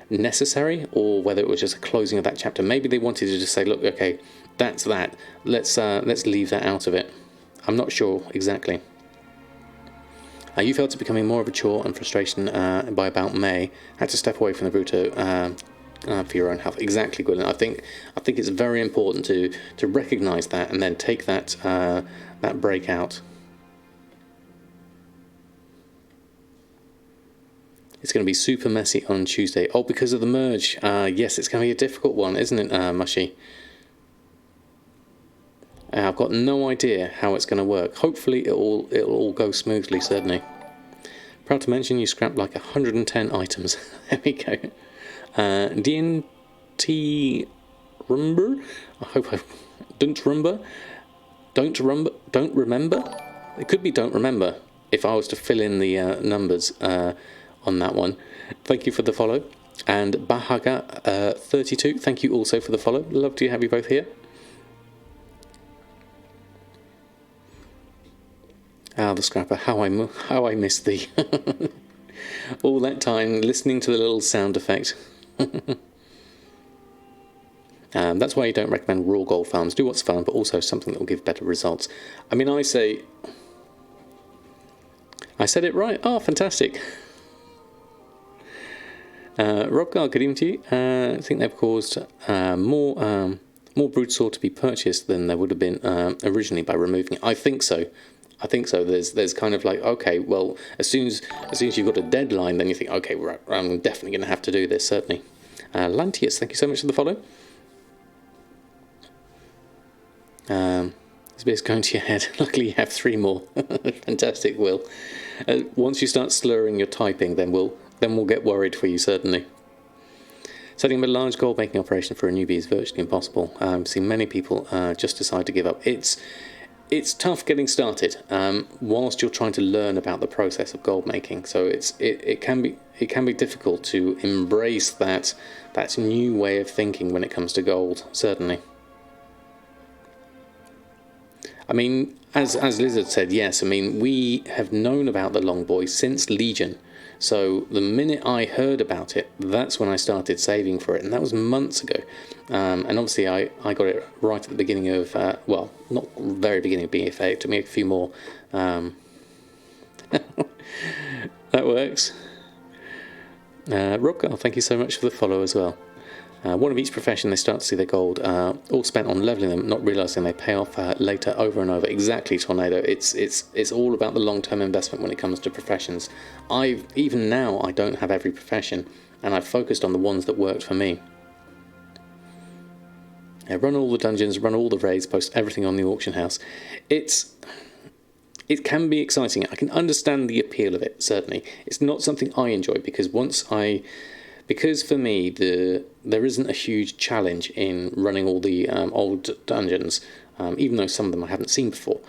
necessary or whether it was just a closing of that chapter. Maybe they wanted to just say, look, okay, that's that. Let's leave that out of it. I'm not sure exactly. You felt it becoming more of a chore and frustration by about May. Had to step away from the Bruto for your own health. Exactly, Gwilyn. I think it's very important to recognise that and then take that break out. It's going to be super messy on Tuesday. Oh, because of the merge. Yes, it's going to be a difficult one, isn't it, Mushy? I've got no idea how it's going to work. Hopefully it'll all go smoothly, certainly. Proud to mention you scrapped like 110 items. There we go. D&T Rumber? I hope I don't remember. Don't remember? It could be don't remember if I was to fill in the numbers on that one. Thank you for the follow. And Bahaga 32, thank you also for the follow. Love to have you both here. The scrapper, how I missed the all that time listening to the little sound effect. That's why you don't recommend raw gold farms. Do what's fun, but also something that will give better results. I mean, I said it right. Oh, fantastic. Robgar, good evening to you. I think they've caused more broodsaw to be purchased than there would have been originally by removing it. I think so. There's kind of like, okay, well, as soon as you've got a deadline, then you think, okay, right, I'm definitely going to have to do this, certainly. Lantius, thank you so much for the follow. This bit's going to your head. Luckily, you have 3 more. Fantastic, Will. Once you start slurring your typing, then we'll get worried for you, certainly. Setting up a large gold making operation for a newbie is virtually impossible. I've seen many people just decide to give up. It's tough getting started whilst you're trying to learn about the process of gold making. So it can be difficult to embrace that new way of thinking when it comes to gold, certainly. I mean, as Lizard said, yes, I mean, we have known about the Longboy since Legion. So the minute I heard about it, that's when I started saving for it, and that was months ago. And obviously I got it right at the beginning of, well, not very beginning of BFA, it took me a few more. That works. Robgar, thank you so much for the follow as well. One of each profession, they start to see their gold all spent on leveling them, not realising they pay off later over and over. Exactly, Tornado. It's all about the long-term investment when it comes to professions. Even now, I don't have every profession, and I've focused on the ones that worked for me. Run all the dungeons, run all the raids, post everything on the auction house. It can be exciting. I can understand the appeal of it, certainly. It's not something I enjoy, because because for me, there isn't a huge challenge in running all the old dungeons, even though some of them I haven't seen before.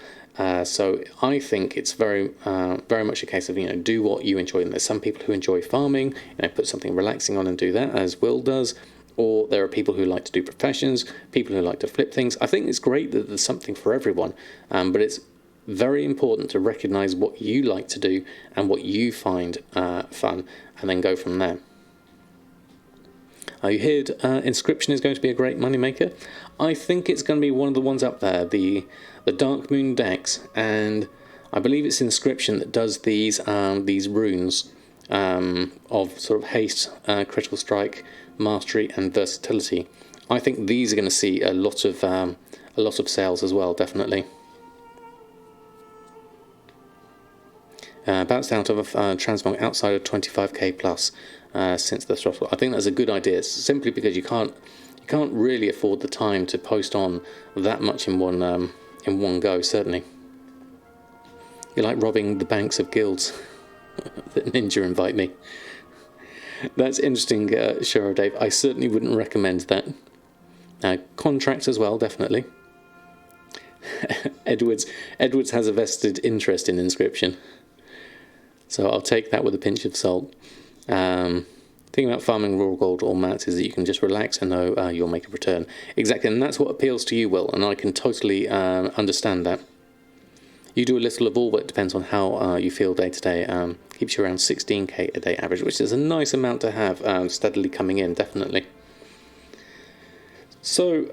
So I think it's very much a case of, do what you enjoy. And there's some people who enjoy farming, put something relaxing on and do that, as Will does. Or there are people who like to do professions, people who like to flip things. I think it's great that there's something for everyone, but it's very important to recognise what you like to do and what you find fun, and then go from there. You heard Inscription is going to be a great moneymaker. I think it's going to be one of the ones up there, the Dark Moon decks, and I believe it's Inscription that does these runes of sort of haste, critical strike, mastery, and versatility. I think these are going to see a lot of sales as well, definitely. Bounced out of transmog outside of 25k plus since the throttle. I think that's a good idea, simply because you can't really afford the time to post on that much in one go. Certainly, you're like robbing the banks of guilds. That Ninja invite me. That's interesting, Shiro Dave. I certainly wouldn't recommend that. Contracts as well, definitely. Edwards has a vested interest in Inscription, so I'll take that with a pinch of salt. Thing about farming raw gold or mats is that you can just relax and know you'll make a return. Exactly, and that's what appeals to you, Will, and I can totally understand that. You do a little of all, but it depends on how you feel day to day. Keeps you around 16k a day average, which is a nice amount to have steadily coming in, definitely. So,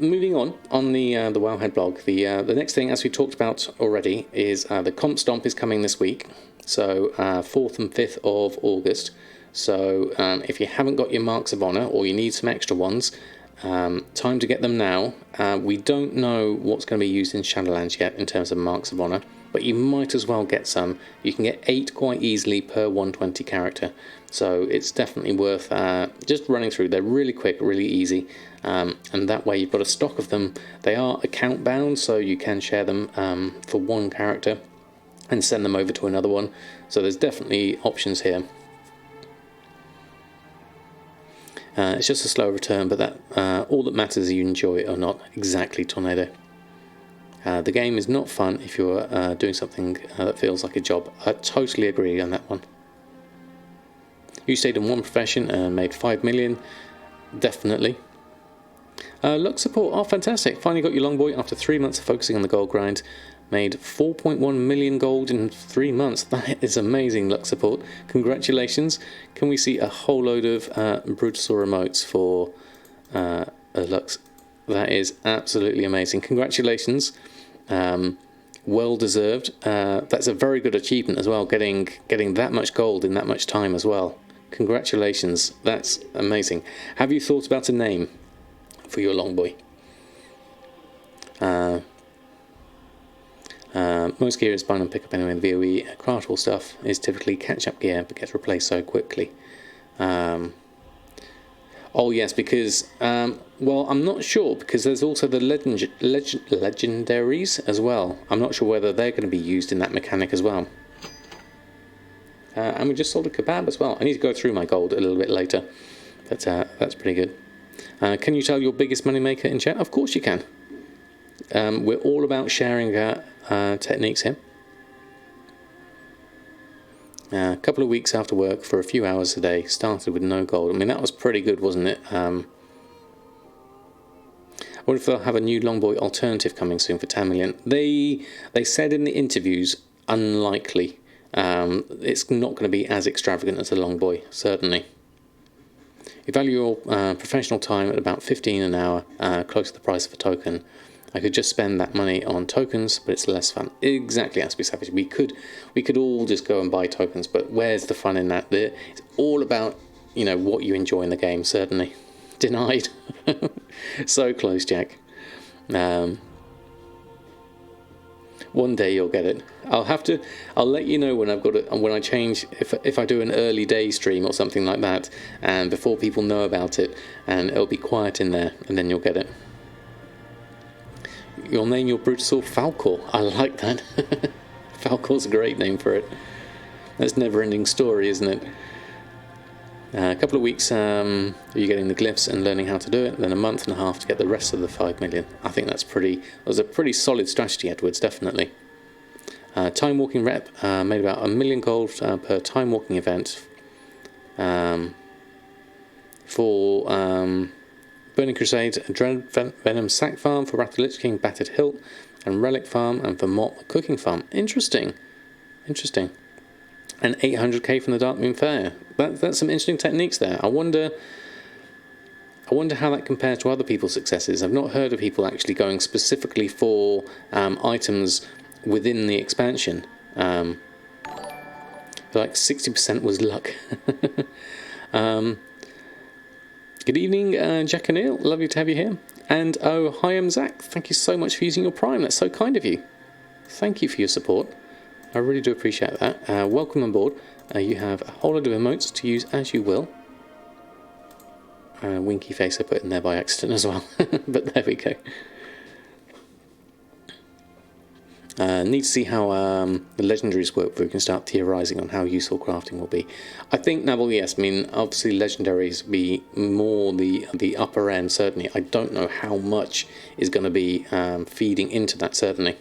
moving on the Wowhead blog, the next thing, as we talked about already, is the Comp Stomp is coming this week, so 4th and 5th of August. So, if you haven't got your Marks of Honour, or you need some extra ones, time to get them now. We don't know what's going to be used in Shadowlands yet in terms of Marks of Honour, but you might as well get some. You can get 8 quite easily per 120 character, so it's definitely worth just running through. They're really quick, really easy, and that way you've got a stock of them. They are account bound, so you can share them for one character and send them over to another one, so there's definitely options here. It's just a slow return, but that all that matters is you enjoy it or not. Exactly, Tornado. The game is not fun if you're doing something that feels like a job. I totally agree on that one. You stayed in one profession and made 5 million. Definitely. Luck support. Oh, fantastic. Finally got your Longboy after 3 months of focusing on the gold grind. Made 4.1 million gold in 3 months. That is amazing, luck support. Congratulations. Can we see a whole load of Brutasaur emotes for Lux? That is absolutely amazing. Congratulations. Well deserved. That's a very good achievement as well, getting that much gold in that much time as well. Congratulations. That's amazing. Have you thought about a name for your Longboy? Most gear is bind and pick up anyway in the VOE. Craftable stuff is typically catch-up gear, but gets replaced so quickly. Oh yes, because well, I'm not sure, because there's also the legendaries as well. I'm not sure whether they're going to be used in that mechanic as well. And we just sold a kebab as well. I need to go through my gold a little bit later, but that's pretty good. Can you tell your biggest moneymaker in chat? Of course you can. We're all about sharing techniques here. A couple of weeks after work for a few hours a day, started with no gold. I mean, that was pretty good, wasn't it? I wonder if they'll have a new Longboy alternative coming soon for 10 million. They said in the interviews, unlikely. It's not going to be as extravagant as a Longboy, certainly. You value your professional time at about 15 an hour, close to the price of a token. I could just spend that money on tokens, but it's less fun. Exactly, Aspie Savage. We could all just go and buy tokens, but where's the fun in that? It's all about, what you enjoy in the game, certainly. Denied. So close, Jack. One day you'll get it. I'll let you know when I've got it, when I change, if I do an early day stream or something like that, and before people know about it, and it'll be quiet in there, and then you'll get it. You'll name your Brutosaur Falcor. I like that. Falcor's a great name for it. That's a never-ending story, isn't it? A couple of weeks, you're getting the glyphs and learning how to do it, then a month and a half to get the rest of the 5 million. I think that was a pretty solid strategy, Edwards, definitely. Time walking rep made about 1 million gold per time walking event for Burning Crusade, Venom Sack Farm, for Wrath of the Lich King, Battered Hilt, and Relic Farm, and for Mott Cooking Farm. Interesting. And 800k from the Dark Moon Fair. That's some interesting techniques there. I wonder how that compares to other people's successes. I've not heard of people actually going specifically for items within the expansion. Like 60% was luck. Good evening, Jack O'Neill. Lovely to have you here. And oh, hi, I'm Zach. Thank you so much for using your Prime. That's so kind of you. Thank you for your support. I really do appreciate that. Welcome on board. You have a whole lot of emotes to use as you will. Winky face I put in there by accident as well. But there we go. Need to see how the legendaries work before we can start theorising on how useful crafting will be. I think, well, yes, I mean, obviously legendaries be more the upper end, certainly. I don't know how much is going to be feeding into that, certainly.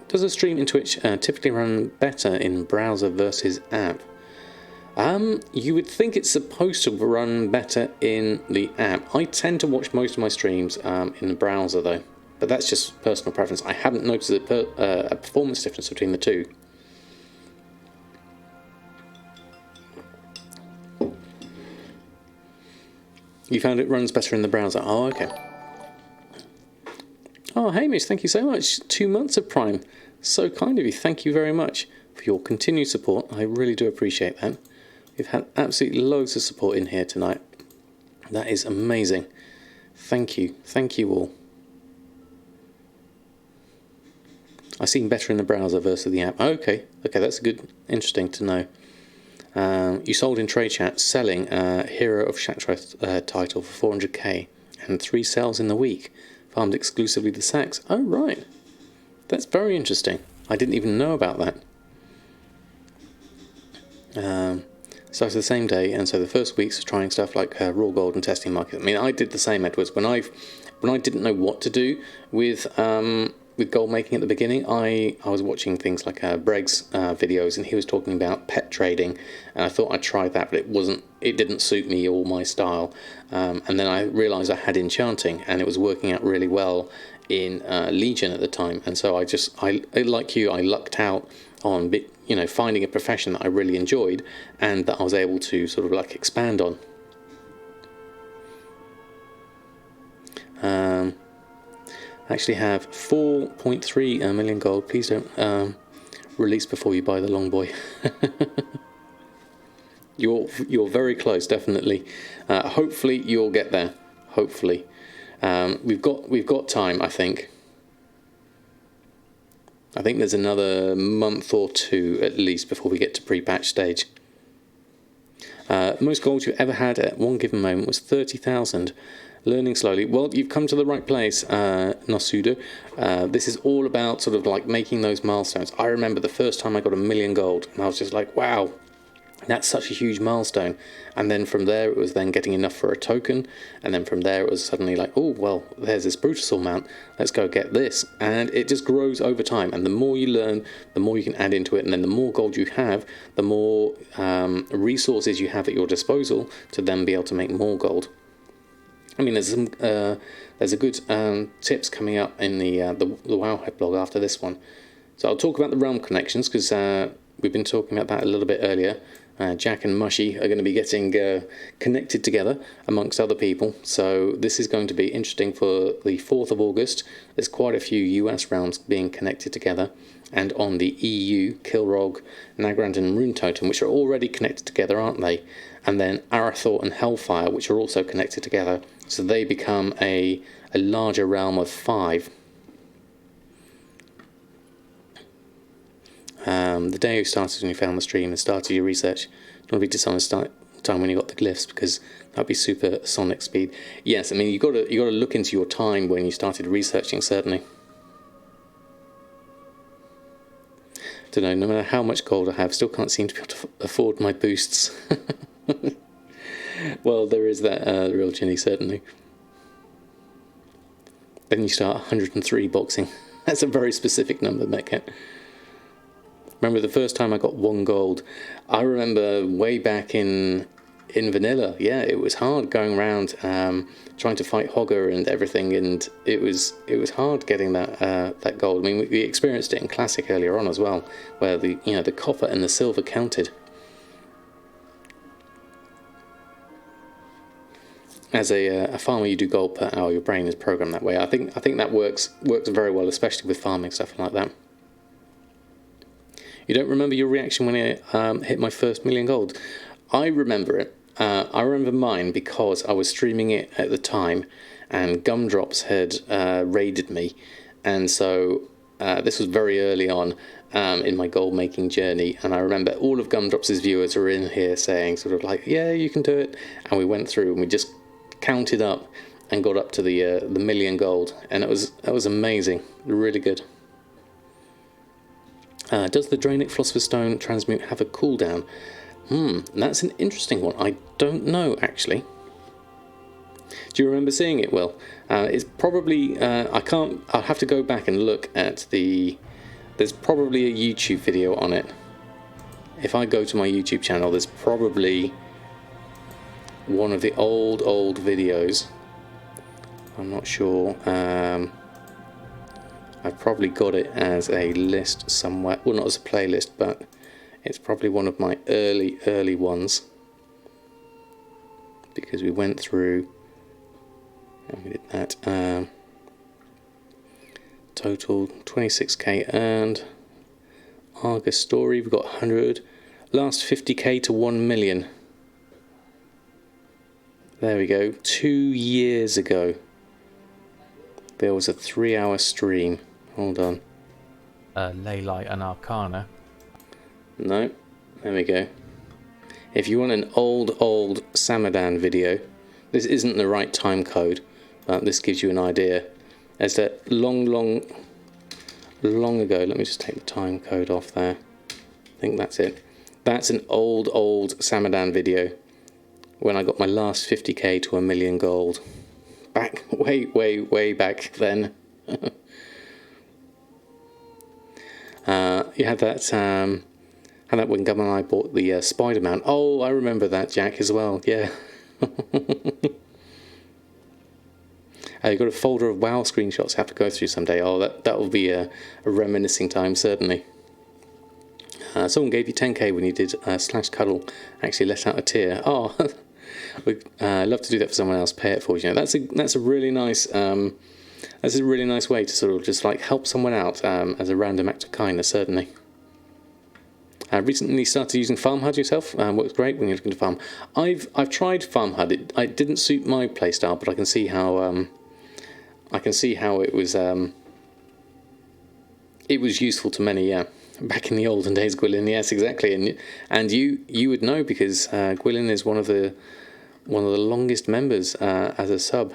Does a stream in Twitch typically run better in browser versus app? You would think it's supposed to run better in the app. I tend to watch most of my streams in the browser though, but that's just personal preference. I haven't noticed a performance difference between the two. You found it runs better in the browser? Oh, okay. Oh, Hamish, thank you so much. 2 months of Prime. So kind of you. Thank you very much for your continued support. I really do appreciate that. We've had absolutely loads of support in here tonight. That is amazing. Thank you. Thank you all. I seem better in the browser versus the app. Okay, that's good. Interesting to know. You sold in trade chat, selling Hero of Shattrath title for 400k and 3 sales in the week. Farmed exclusively the sacks. Oh, right. That's very interesting. I didn't even know about that. So it's the same day, and so the first weeks of trying stuff like raw gold and testing market. I mean, I did the same, Edwards. When I didn't know what to do with gold making at the beginning, I was watching things like Breg's videos, and he was talking about pet trading, and I thought I'd try that, but it didn't suit me or my style. And then I realised I had enchanting, and it was working out really well in Legion at the time, and so I like you, I lucked out on finding a profession that I really enjoyed and that I was able to sort of like expand on. I actually have 4.3 million gold. Please don't release before you buy the long boy. You're very close, definitely. Hopefully you'll get there. Hopefully, we've got time. I think there's another month or two at least before we get to pre-patch stage. Most gold you ever had at one given moment was 30,000. Learning slowly. Well, you've come to the right place, Nosudo. This is all about sort of like making those milestones. I remember the first time I got 1 million gold, and I was just like, wow, that's such a huge milestone. And then from there, it was then getting enough for a token. And then from there, it was suddenly like, oh, well, there's this Brutosaur mount. Let's go get this. And it just grows over time. And the more you learn, the more you can add into it. And then the more gold you have, the more resources you have at your disposal to then be able to make more gold. I mean, there's a good tips coming up in the Wowhead blog after this one. So I'll talk about the realm connections because we've been talking about that a little bit earlier. Jack and Mushy are going to be getting connected together amongst other people. So this is going to be interesting for the 4th of August. There's quite a few US realms being connected together. And on the EU, Kilrog, Nagrand and Rune Totem, which are already connected together, aren't they? and then Arathor and Hellfire, which are also connected together, so they become a larger realm of 5. The day you started when you found the stream and started your research, don't be dishonest time when you got the glyphs, because that'd be super sonic speed. Yes, I mean you got to look into your time when you started researching, certainly. Don't know. No matter how much gold I have, still can't seem to be able to afford my boosts. Well, there is that real Ginny, certainly. Then you start 103 boxing. That's a very specific number, Metcat. Remember the first time I got 1 gold? I remember way back in vanilla. Yeah, it was hard going around trying to fight Hogger and everything, and it was hard getting that gold. I mean, we experienced it in Classic earlier on as well, where the copper and the silver counted. As a farmer, you do gold per hour. Your brain is programmed that way. I think that works very well, especially with farming stuff like that. You don't remember your reaction when I hit my first 1,000,000 gold? I remember it. I remember mine because I was streaming it at the time, and Gumdrops had raided me, and so this was very early on in my gold making journey, and I remember all of Gumdrops' viewers were in here saying sort of like, yeah, you can do it, and we went through and we just counted up and got up to the 1,000,000 gold, and that was amazing, really good. Does the Draenic Philosopher's Stone transmute have a cooldown? That's an interesting one. I don't know, actually. Do you remember seeing it, Will? It's probably... I'll have to go back and look at the... There's probably a YouTube video on it. If I go to my YouTube channel, there's probably one of the old videos. I'm not sure. I've probably got it as a list somewhere. Well, not as a playlist, but it's probably one of my early ones. Because we went through and we did that. Total 26k earned. Argus story, we've got 100. Last 50k to 1 million. There we go. 2 years ago, there was a 3-hour stream. Hold on. Leylight and Arcana. No, there we go. If you want an old Samadan video, this isn't the right time code, but this gives you an idea. There's that long ago. Let me just take the time code off there. I think that's it. That's an old Samadan video when I got my last 50k to 1,000,000 gold. Back, way back then. You had that when Gum and I bought the Spider mount. Oh, I remember that, Jack, as well. Yeah. You've got a folder of WoW screenshots I have to go through someday. Oh, that will be a reminiscing time, certainly. Someone gave you 10k when you did /cuddle. Actually let out a tear. Oh, I'd love to do that for someone else. Pay it for you. That's a really nice. That's a really nice way to sort of just like help someone out as a random act of kindness, certainly. Recently started using FarmHUD yourself. Works great when you're looking to farm. I've tried FarmHUD. It didn't suit my playstyle, but I can see how it was useful to many. Yeah, back in the olden days, Gwilyn. Yes, exactly. And you would know because Gwilyn is one of the longest members as a sub.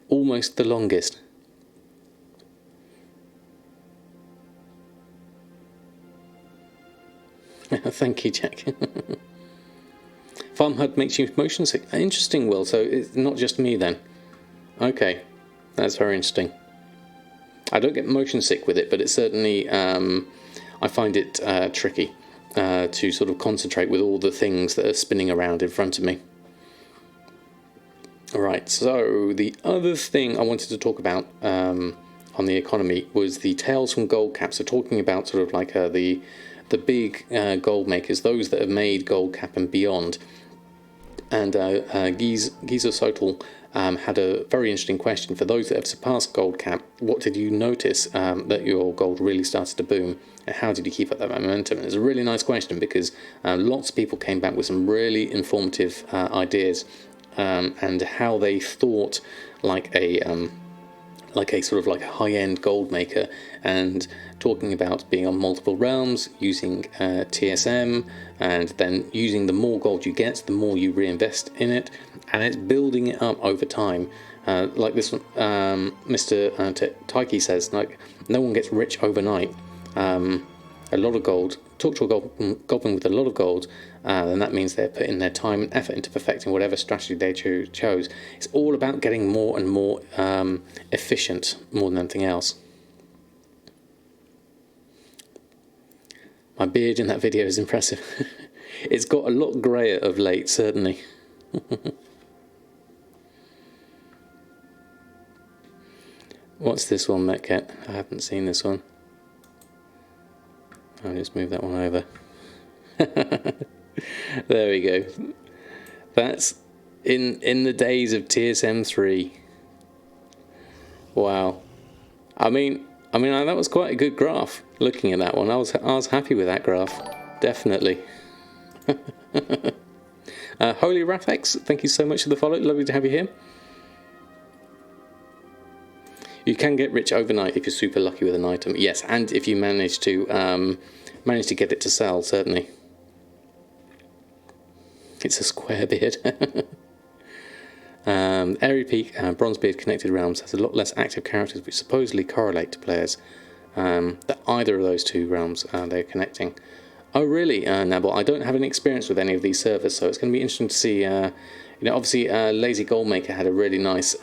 Almost the longest. Thank you, Jack. FarmHUD makes you motion sick. Interesting, Will. So it's not just me then. Okay, that's very interesting. I don't get motion sick with it, but it certainly I find it tricky to sort of concentrate with all the things that are spinning around in front of me. Alright, so the other thing I wanted to talk about on the economy was the Tales from Gold Cap. So talking about sort of like the big gold makers, those that have made Gold Cap and beyond. Giza Sotal had a very interesting question. For those that have surpassed gold cap, what did you notice that your gold really started to boom, and how did you keep up that momentum? And it's a really nice question because lots of people came back with some really informative ideas and how they thought like a sort of like a high-end gold maker, and talking about being on multiple realms, using TSM, and then using the more gold you get, the more you reinvest in it, and it's building it up over time. Like this one, Mr. Taiki says, like, no one gets rich overnight. A lot of gold. Talk to a goblin with a lot of gold, then that means they're putting their time and effort into perfecting whatever strategy they chose. It's all about getting more and more efficient, more than anything else. My beard in that video is impressive. It's got a lot greyer of late, certainly. What's this one, Metcat? I haven't seen this one. I'll just move that one over. There we go. That's in the days of TSM3. Wow. I mean that was quite a good graph. Looking at that one, I was happy with that graph, definitely. Holy Rafex, thank you so much for the follow. Lovely to have you here. You can get rich overnight if you're super lucky with an item. Yes, and if you manage to get it to sell, certainly. It's a square beard. Airy Peak, Bronzebeard Connected Realms has a lot less active characters which supposedly correlate to players. That either of those two realms they're connecting. Oh really, Nabble? I don't have any experience with any of these servers, so it's going to be interesting to see. Obviously, Lazy Goldmaker had a really nice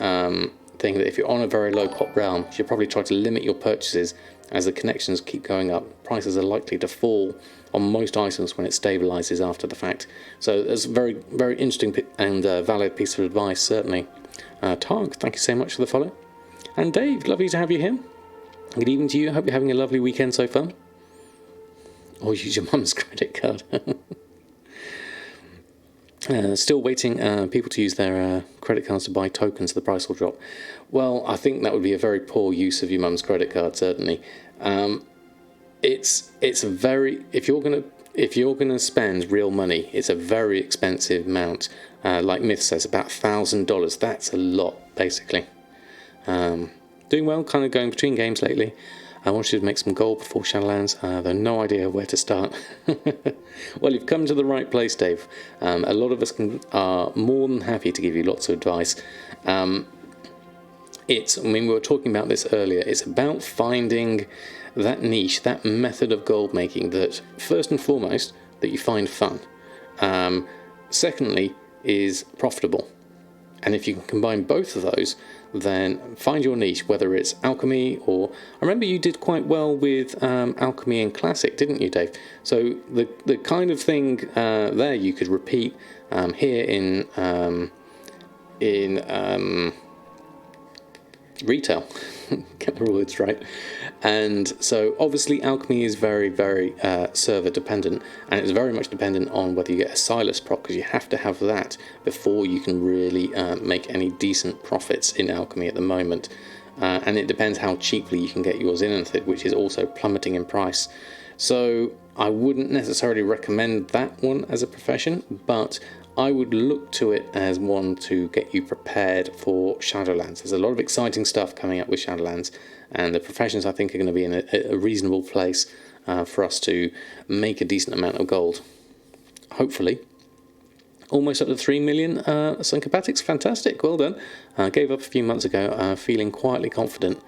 thing that if you're on a very low pop realm, you should probably try to limit your purchases as the connections keep going up. Prices are likely to fall on most items when it stabilizes after the fact. So that's a very, very interesting and valid piece of advice, certainly. Targ, thank you so much for the follow. And Dave, lovely to have you here. Good evening to you. I hope you're having a lovely weekend so far. Or use your mum's credit card. Still waiting people to use their credit cards to buy tokens, the price will drop. Well, I think that would be a very poor use of your mum's credit card, certainly. It's a very, if you're gonna spend real money, it's a very expensive amount. Like Myth says, about $1,000. That's a lot, basically. Doing well, kind of going between games lately. I wanted to make some gold before Shadowlands, though no idea where to start. Well, you've come to the right place, Dave. A lot of us are more than happy to give you lots of advice. We were talking about this earlier, it's about finding that niche, that method of gold making that, first and foremost, that you find fun. Secondly, is profitable. And if you can combine both of those, then find your niche, whether it's alchemy or... I remember you did quite well with alchemy and classic, didn't you, Dave? So the kind of thing there you could repeat here in retail. Get the words right. And so obviously alchemy is very, very server dependent, and it's very much dependent on whether you get a Silas proc, because you have to have that before you can really make any decent profits in alchemy at the moment. And it depends how cheaply you can get your Zenithid, which is also plummeting in price. So I wouldn't necessarily recommend that one as a profession, but I would look to it as one to get you prepared for Shadowlands. There's a lot of exciting stuff coming up with Shadowlands, and the professions I think are going to be in a reasonable place for us to make a decent amount of gold. Hopefully. Almost up to 3 million syncopatics. Fantastic, well done. Gave up a few months ago, feeling quietly confident,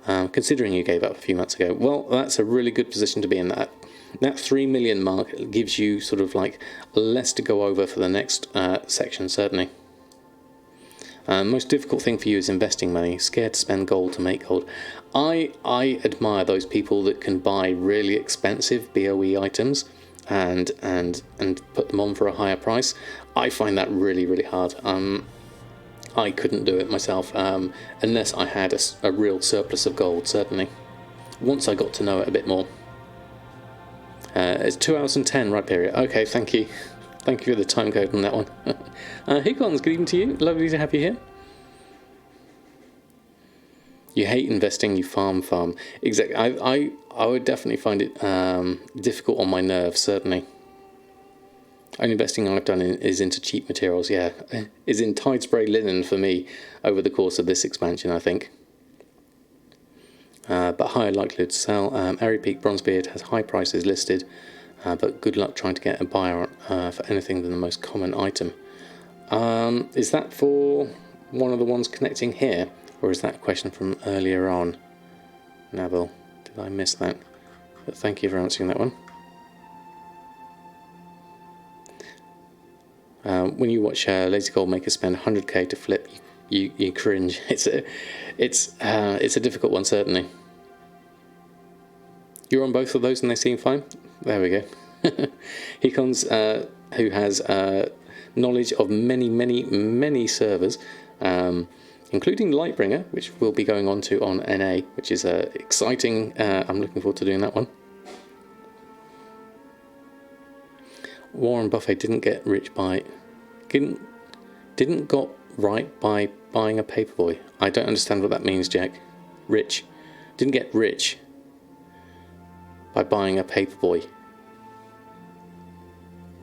considering you gave up a few months ago. Well, that's a really good position to be in. That 3 million mark gives you sort of like less to go over for the next section, certainly. Most difficult thing for you is investing money. Scared to spend gold to make gold. I admire those people that can buy really expensive BOE items and put them on for a higher price. I find that really, really hard. I couldn't do it myself unless I had a real surplus of gold, certainly. Once I got to know it a bit more. It's 2 hours and 10 right period. Okay, thank you. Thank you for the time code on that one. Hickons, good evening to you. Lovely to have you here. You hate investing, you farm. Exactly. I would definitely find it difficult on my nerves, certainly. Only investing I've done is into cheap materials, yeah. Is in Tide Spray Linen for me over the course of this expansion, I think. But higher likelihood to sell. Airy Peak Bronzebeard has high prices listed, but good luck trying to get a buyer for anything than the most common item. Is that for one of the ones connecting here, or is that a question from earlier on? Nabil, did I miss that? But thank you for answering that one. When you watch Lazy Goldmaker spend 100k to flip, you cringe. It's a difficult one, certainly. You're on both of those and they seem fine. There we go. Hikons, who has knowledge of many servers, including Lightbringer, which we'll be going on to on NA, which is exciting. I'm looking forward to doing that one. Warren Buffett didn't get rich by didn't got right by buying a paperboy. I don't understand what that means, Jack. Rich didn't get rich by buying a paperboy.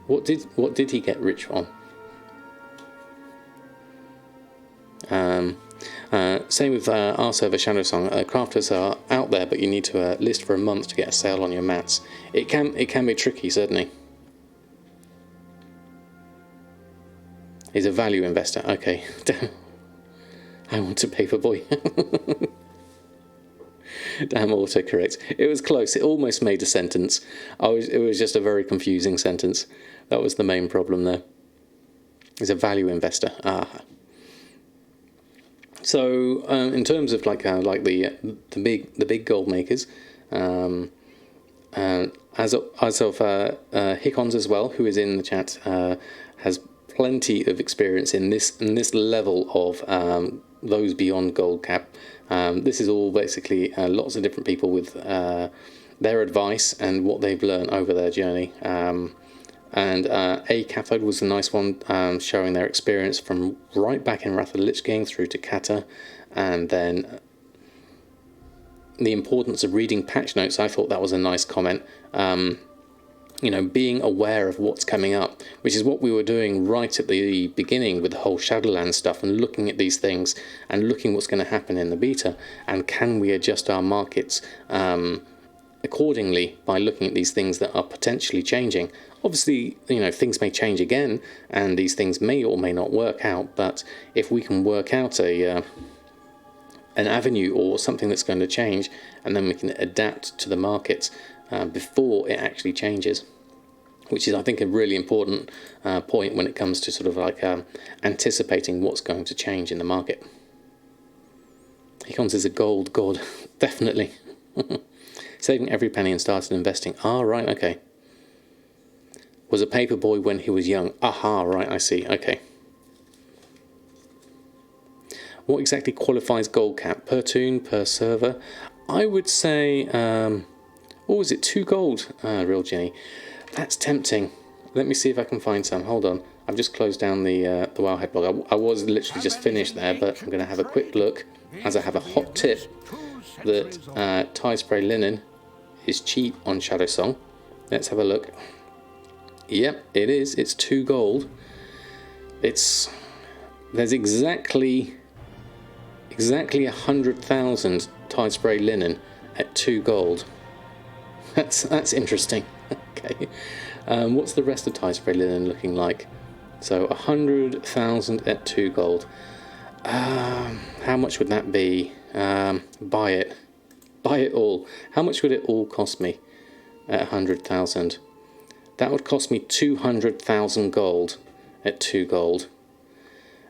What did he get rich on? Same with our server Shadow Song. Crafters are out there, but you need to list for a month to get a sale on your mats. It can be tricky, certainly. He's a value investor. Okay. I want a paperboy. Damn autocorrect. It was close. It almost made a sentence. It was just a very confusing sentence. That was the main problem there. He's a value investor. So in terms of like the big gold makers, as of Hickons as well, who is in the chat, has plenty of experience in this level of those beyond gold cap. This is all basically lots of different people with their advice and what they've learned over their journey. And A Cathode was a nice one, showing their experience from right back in Wrath of the Lich King through to Kata, and then the importance of reading patch notes. I thought that was a nice comment. You know, being aware of what's coming up, which is what we were doing right at the beginning with the whole Shadowlands stuff, and looking at these things and looking what's going to happen in the beta, and can we adjust our markets accordingly by looking at these things that are potentially changing. Obviously, you know, things may change again, and these things may or may not work out, but if we can work out an avenue or something that's going to change, and then we can adapt to the market before it actually changes, which is, I think, a really important point when it comes to sort of like anticipating what's going to change in the market. Econs is a gold god, definitely. Saving every penny and started investing. Ah, right, okay. Was a paperboy when he was young. Aha, right, I see, okay. What exactly qualifies gold cap? Per toon, per server? I would say, what was it, 2 gold? Real Jenny. That's tempting. Let me see if I can find some. Hold on. I've just closed down the Wowhead blog. I was literally just finished there, but I'm going to have a quick look, as I have a hot tip that Tide Spray Linen is cheap on Shadow Song. Let's have a look. Yep, it is. It's 2 gold. There's exactly 100,000 Tide Spray Linen at 2 gold. That's interesting. Okay. What's the rest of Tide Spray Linen looking like? So 100,000 at 2 gold. How much would that be? Buy it all. How much would it all cost me at 100,000? That would cost me 200,000 gold at 2 gold.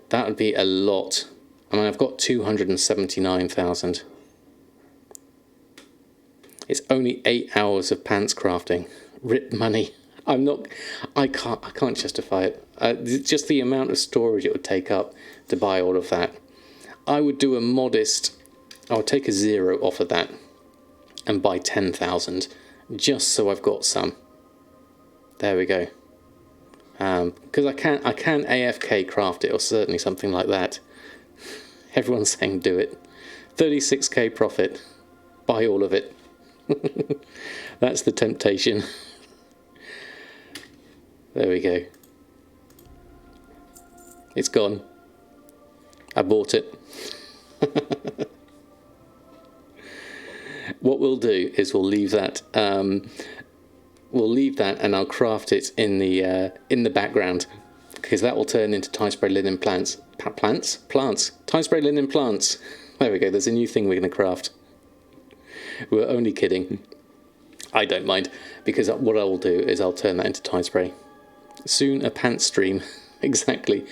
That would be a lot. I mean, I've got 279,000. It's only 8 hours of pants crafting. Rip money. I can't justify it. Just the amount of storage it would take up to buy all of that. I would do a modest, I would take a 0 off of that and buy 10,000 just so I've got some. There we go. because I can AFK craft it, or certainly something like that. Everyone's saying do it. 36k profit. Buy all of it. That's the temptation. There we go. It's gone. I bought it. What we'll do is we'll leave that. We'll leave that, and I'll craft it in the background, because that will turn into tie spray linen plants. Tie spray linen plants. There we go. There's a new thing we're going to craft. We're only kidding. I don't mind, because what I will do is I'll turn that into tie spray. Soon a pants stream. Exactly.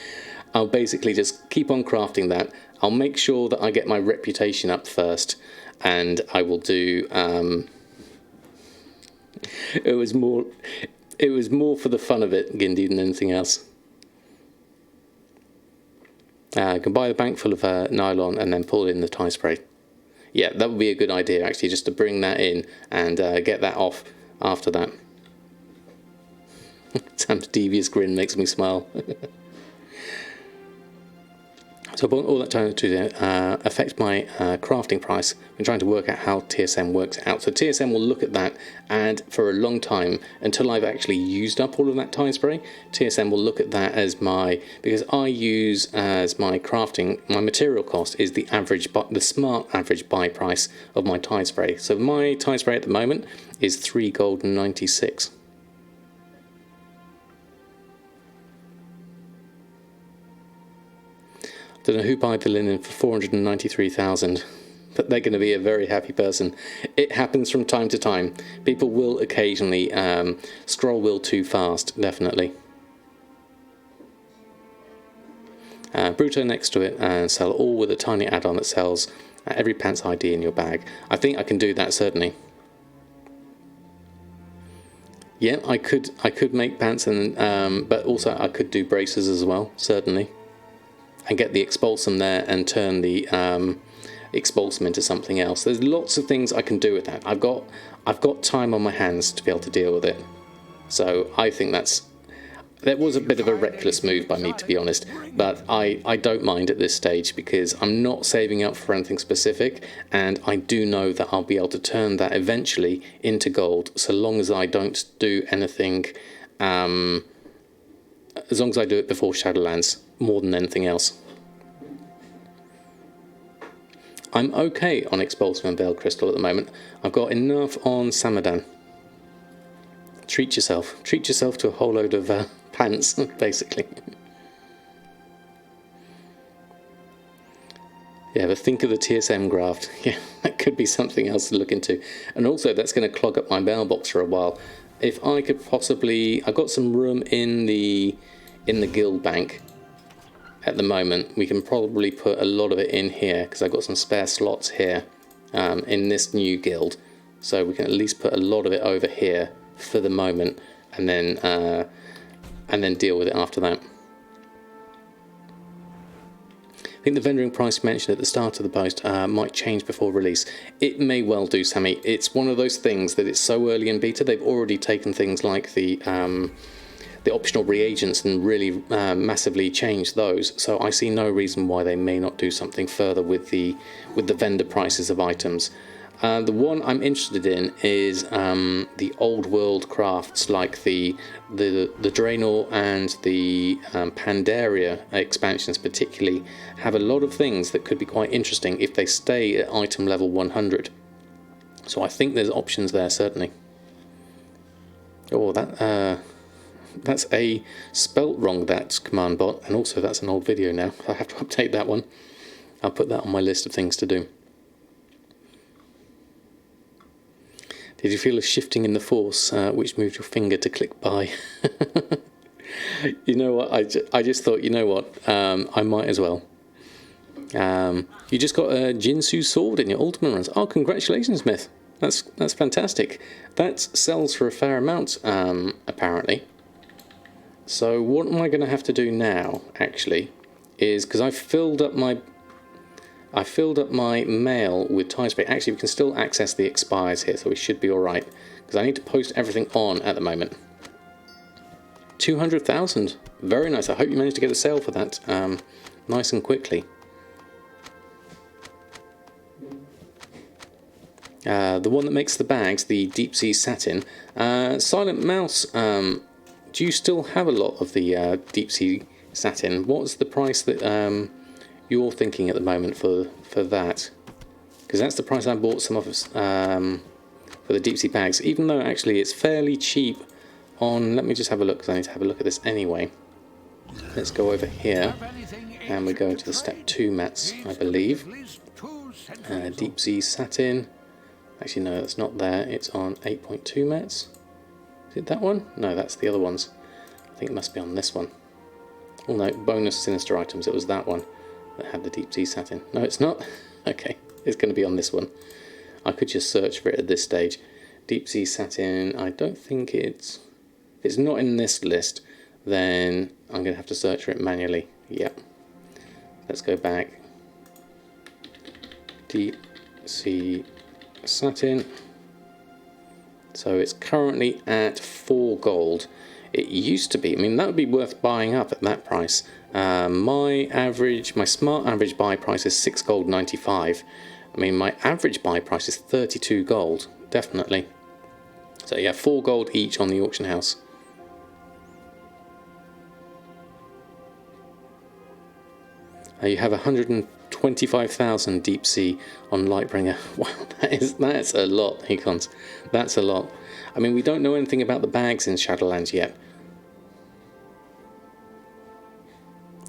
I'll basically just keep on crafting that. I'll make sure that I get my reputation up first, and I will do. It was more for the fun of it, Gindy, than anything else. I can buy a bank full of nylon and then pull in the tie spray. Yeah, that would be a good idea, actually, just to bring that in and get that off after that. Sam's devious grin makes me smile. So I bought all that time to affect my crafting price. I'm trying to work out how TSM works out. So TSM will look at that, and for a long time, until I've actually used up all of that tie spray, TSM will look at that as my, because I use as my crafting, my material cost is the average, the smart average buy price of my tie spray. So my tie spray at the moment is 3 gold and 96. Don't know who bought the linen for 493,000, but they're going to be a very happy person. It happens from time to time. People will occasionally scroll wheel too fast, definitely. Bruto next to it, and sell all with a tiny add-on that sells every pants ID in your bag. I think I can do that, certainly. Yeah, I could make pants, and but also I could do braces as well, certainly. And get the expulsum there and turn the expulsum into something else. There's lots of things I can do with that. I've got time on my hands to be able to deal with it. So I think that was a bit of a reckless move by me, to be honest. But I don't mind at this stage, because I'm not saving up for anything specific, and I do know that I'll be able to turn that eventually into gold, so long as I don't do anything. As long as I do it before Shadowlands, more than anything else. I'm okay on Expulsum and Veil Crystal at the moment. I've got enough on Samadan. Treat yourself to a whole load of pants, basically. Yeah, but think of the TSM graft. Yeah, that could be something else to look into. And also, that's going to clog up my mailbox for a while. If I could possibly, I've got some room in the guild bank. At the moment, we can probably put a lot of it in here, because I've got some spare slots here in this new guild, so we can at least put a lot of it over here for the moment, and then deal with it after that. I think the vendoring price mentioned at the start of the post might change before release. It may well do, Sammy. It's one of those things that it's so early in beta. They've already taken things like the optional reagents and really massively changed those, so I see no reason why they may not do something further with the vendor prices of items. The one I'm interested in is the old world crafts, like the Draenor and the Pandaria expansions particularly have a lot of things that could be quite interesting if they stay at item level 100. So I think there's options there, certainly. Oh, that's a spelt wrong, that command bot, and also that's an old video now. I have to update that one. I'll put that on my list of things to do. Did you feel a shifting in the force which moved your finger to click buy? You know what, I just thought, you know what, I might as well. You just got a Jinsu sword in your Ultimate runs. Oh, congratulations, Myth. That's fantastic. That sells for a fair amount, apparently. So what am I going to have to do now, actually, is, because I filled up my mail with tie spray. Actually, we can still access the expires here, so we should be all right, because I need to post everything on at the moment. 200,000. Very nice. I hope you managed to get a sale for that nice and quickly. The one that makes the bags, the deep sea satin. Silent Mouse, do you still have a lot of the deep sea satin? What's the price that you're thinking at the moment for that? Because that's the price I bought some of for the deep sea bags, even though actually it's fairly cheap on... Let me just have a look, because I need to have a look at this anyway. Let's go over here, and we go into the step 2 mats, I believe. Deep sea satin. Actually, no, that's not there. It's on 8.2 mats. Is it that one? No, that's the other ones. I think it must be on this one. Oh no, bonus sinister items. It was that one that had the deep sea satin. No, it's not. Okay, it's going to be on this one. I could just search for it at this stage. Deep sea satin. I don't think it's... If it's not in this list, then I'm going to have to search for it manually. Yep. Let's go back. Deep sea satin. So it's currently at 4 gold. It used to be, I mean, that would be worth buying up at that price. My smart average buy price is 6 gold 95. I mean, my average buy price is 32 gold, definitely. So yeah, 4 gold each on the auction house. You have 125,000 deep sea on Lightbringer. Wow, that's a lot, Econs. That's a lot. I mean, we don't know anything about the bags in Shadowlands yet.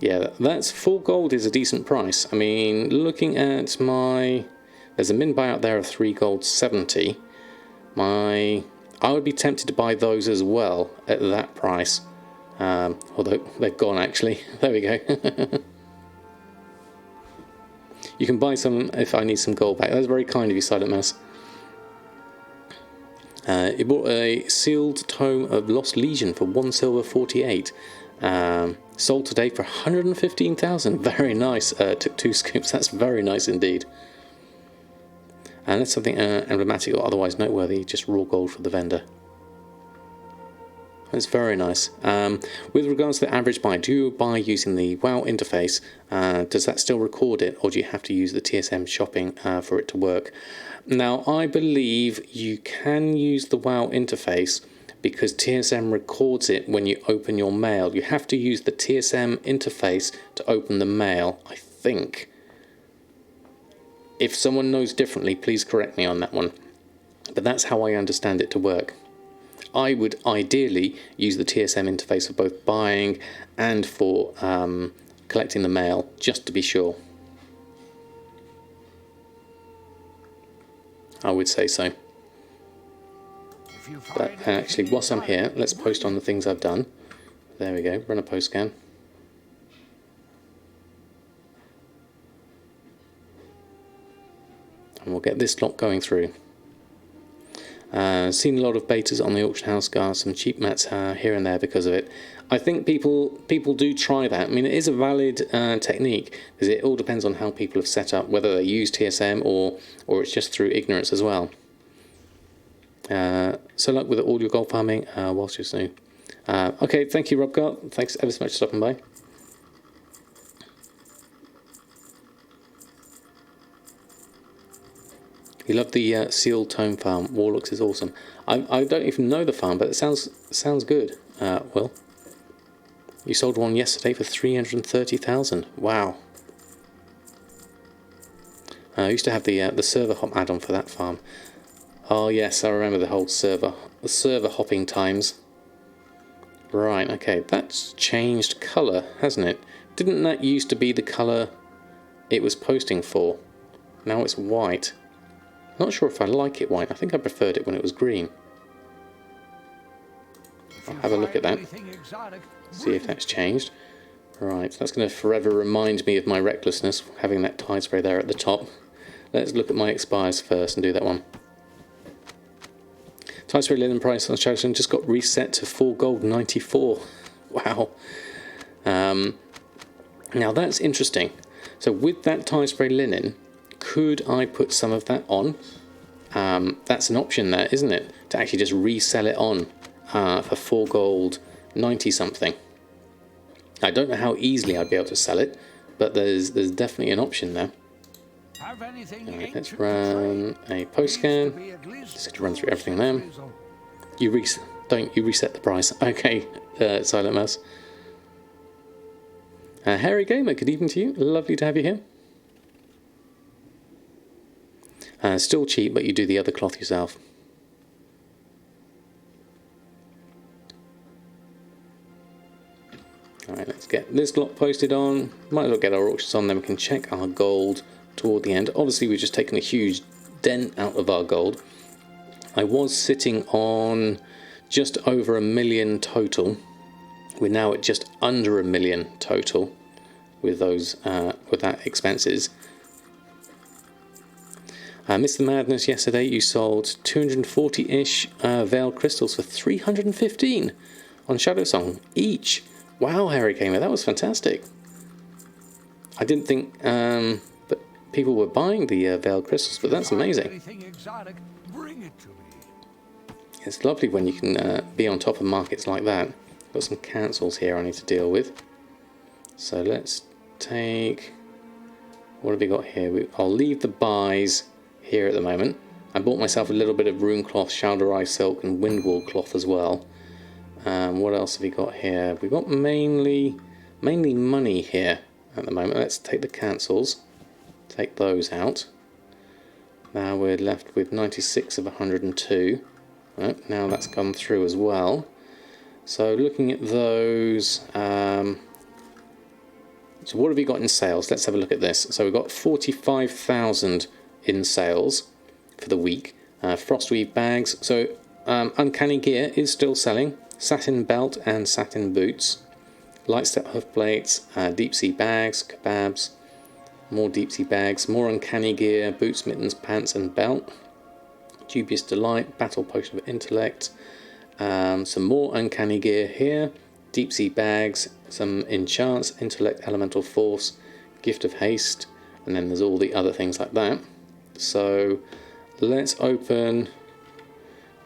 Yeah, that's 4 gold is a decent price. I mean, looking at my... There's a min buy out there of 3 gold 70. I would be tempted to buy those as well at that price. Although they're gone actually. There we go. You can buy some if I need some gold back. That's very kind of you, Silent Mouse. You bought a sealed tome of Lost Legion for 1 silver 48. Sold today for 115,000. Very nice. Took 2 scoops. That's very nice indeed. And that's something emblematic or otherwise noteworthy. Just raw gold for the vendor. That's very nice. With regards to the average buy, do you buy using the WoW interface? Does that still record it, or do you have to use the TSM shopping for it to work? Now, I believe you can use the WoW interface because TSM records it when you open your mail. You have to use the TSM interface to open the mail, I think. If someone knows differently, please correct me on that one. But that's how I understand it to work. I would ideally use the TSM interface for both buying and for collecting the mail, just to be sure. I would say so. But actually, whilst I'm here, let's post on the things I've done. There we go, run a post scan. And we'll get this lot going through. Seen a lot of betas on the auction house, got some cheap mats here and there because of it. I think people do try that. I mean, it is a valid technique because it all depends on how people have set up, whether they use TSM or it's just through ignorance as well. So luck with all your gold farming whilst you're new. Okay, thank you, Robgart. Thanks ever so much for stopping by. You love the sealed tome farm. Warlocks is awesome. I don't even know the farm, but it sounds good. Well, you sold one yesterday for 330,000. Wow. I used to have the server hop add-on for that farm. Oh yes, I remember the whole server hopping times. Right, okay, that's changed colour, hasn't it? Didn't that used to be the colour it was posting for? Now it's white. Not sure if I like it white. I think I preferred it when it was green. I'll have a look at that. See if that's changed. Right, so that's going to forever remind me of my recklessness, having that tide spray there at the top. Let's look at my expires first and do that one. Tide spray linen price on Shadowlands just got reset to 4 gold 94. Wow. Now that's interesting. So with that tide spray linen, could I put some of that on? That's an option there, isn't it? To actually just resell it on for 4 gold 90 something. I don't know how easily I'd be able to sell it, but there's definitely an option there. Alright, let's run a post scan. Just to run through everything there. You reset the price. Okay, Silent Mouse. Harry Gamer, good evening to you. Lovely to have you here. Still cheap, but you do the other cloth yourself. Alright, let's get this lot posted on. Might as well get our auctions on, then we can check our gold toward the end. Obviously, we've just taken a huge dent out of our gold. I was sitting on just over 1 million total. We're now at just under 1 million total with those with that expenses. Mr. Madness, yesterday you sold 240-ish Veil Crystals for 315 on Shadow Song each. Wow, Harry Gamer, that was fantastic. I didn't think that people were buying the Veil Crystals, but that's amazing. It's lovely when you can be on top of markets like that. Got some cancels here I need to deal with. So let's take... What have we got here? I'll leave the buys here at the moment. I bought myself a little bit of Rune Cloth, Shalderai Silk and Windwall Cloth as well. What else have we got here? We've got mainly money here at the moment. Let's take the cancels. Take those out. Now we're left with 96 of 102. Right, now that's gone through as well. So looking at those... So what have we got in sales? Let's have a look at this. So we've got 45,000 in sales for the week. Frostweave bags. So Uncanny Gear is still selling. Satin belt and satin boots. Light step hoof plates. Deep sea bags. Kebabs. More deep sea bags. More Uncanny Gear. Boots, mittens, pants and belt. Dubious Delight. Battle Potion of Intellect. Some more Uncanny Gear here. Deep sea bags, some enchants, intellect, elemental force, gift of haste, and then there's all the other things like that. So let's open.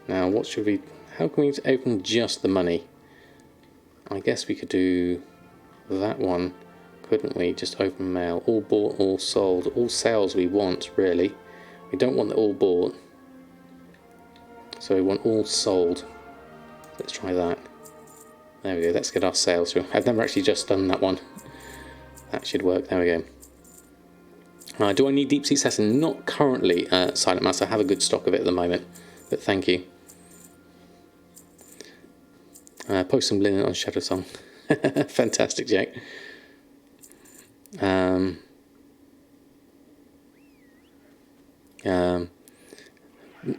Now, what should we? How can we open just the money? I guess we could do that one, couldn't we? Just open mail, all bought, all sold, all sales we want really. We don't want the all bought, so we want all sold. Let's try that. There we go, let's get our sales through. I've never actually just done that one. That should work, there we go. Do I need Deep Sea Assassin? Not currently, Silent Mouse. I have a good stock of it at the moment, but thank you. Post some linen on Shadow Song. Fantastic, Jack.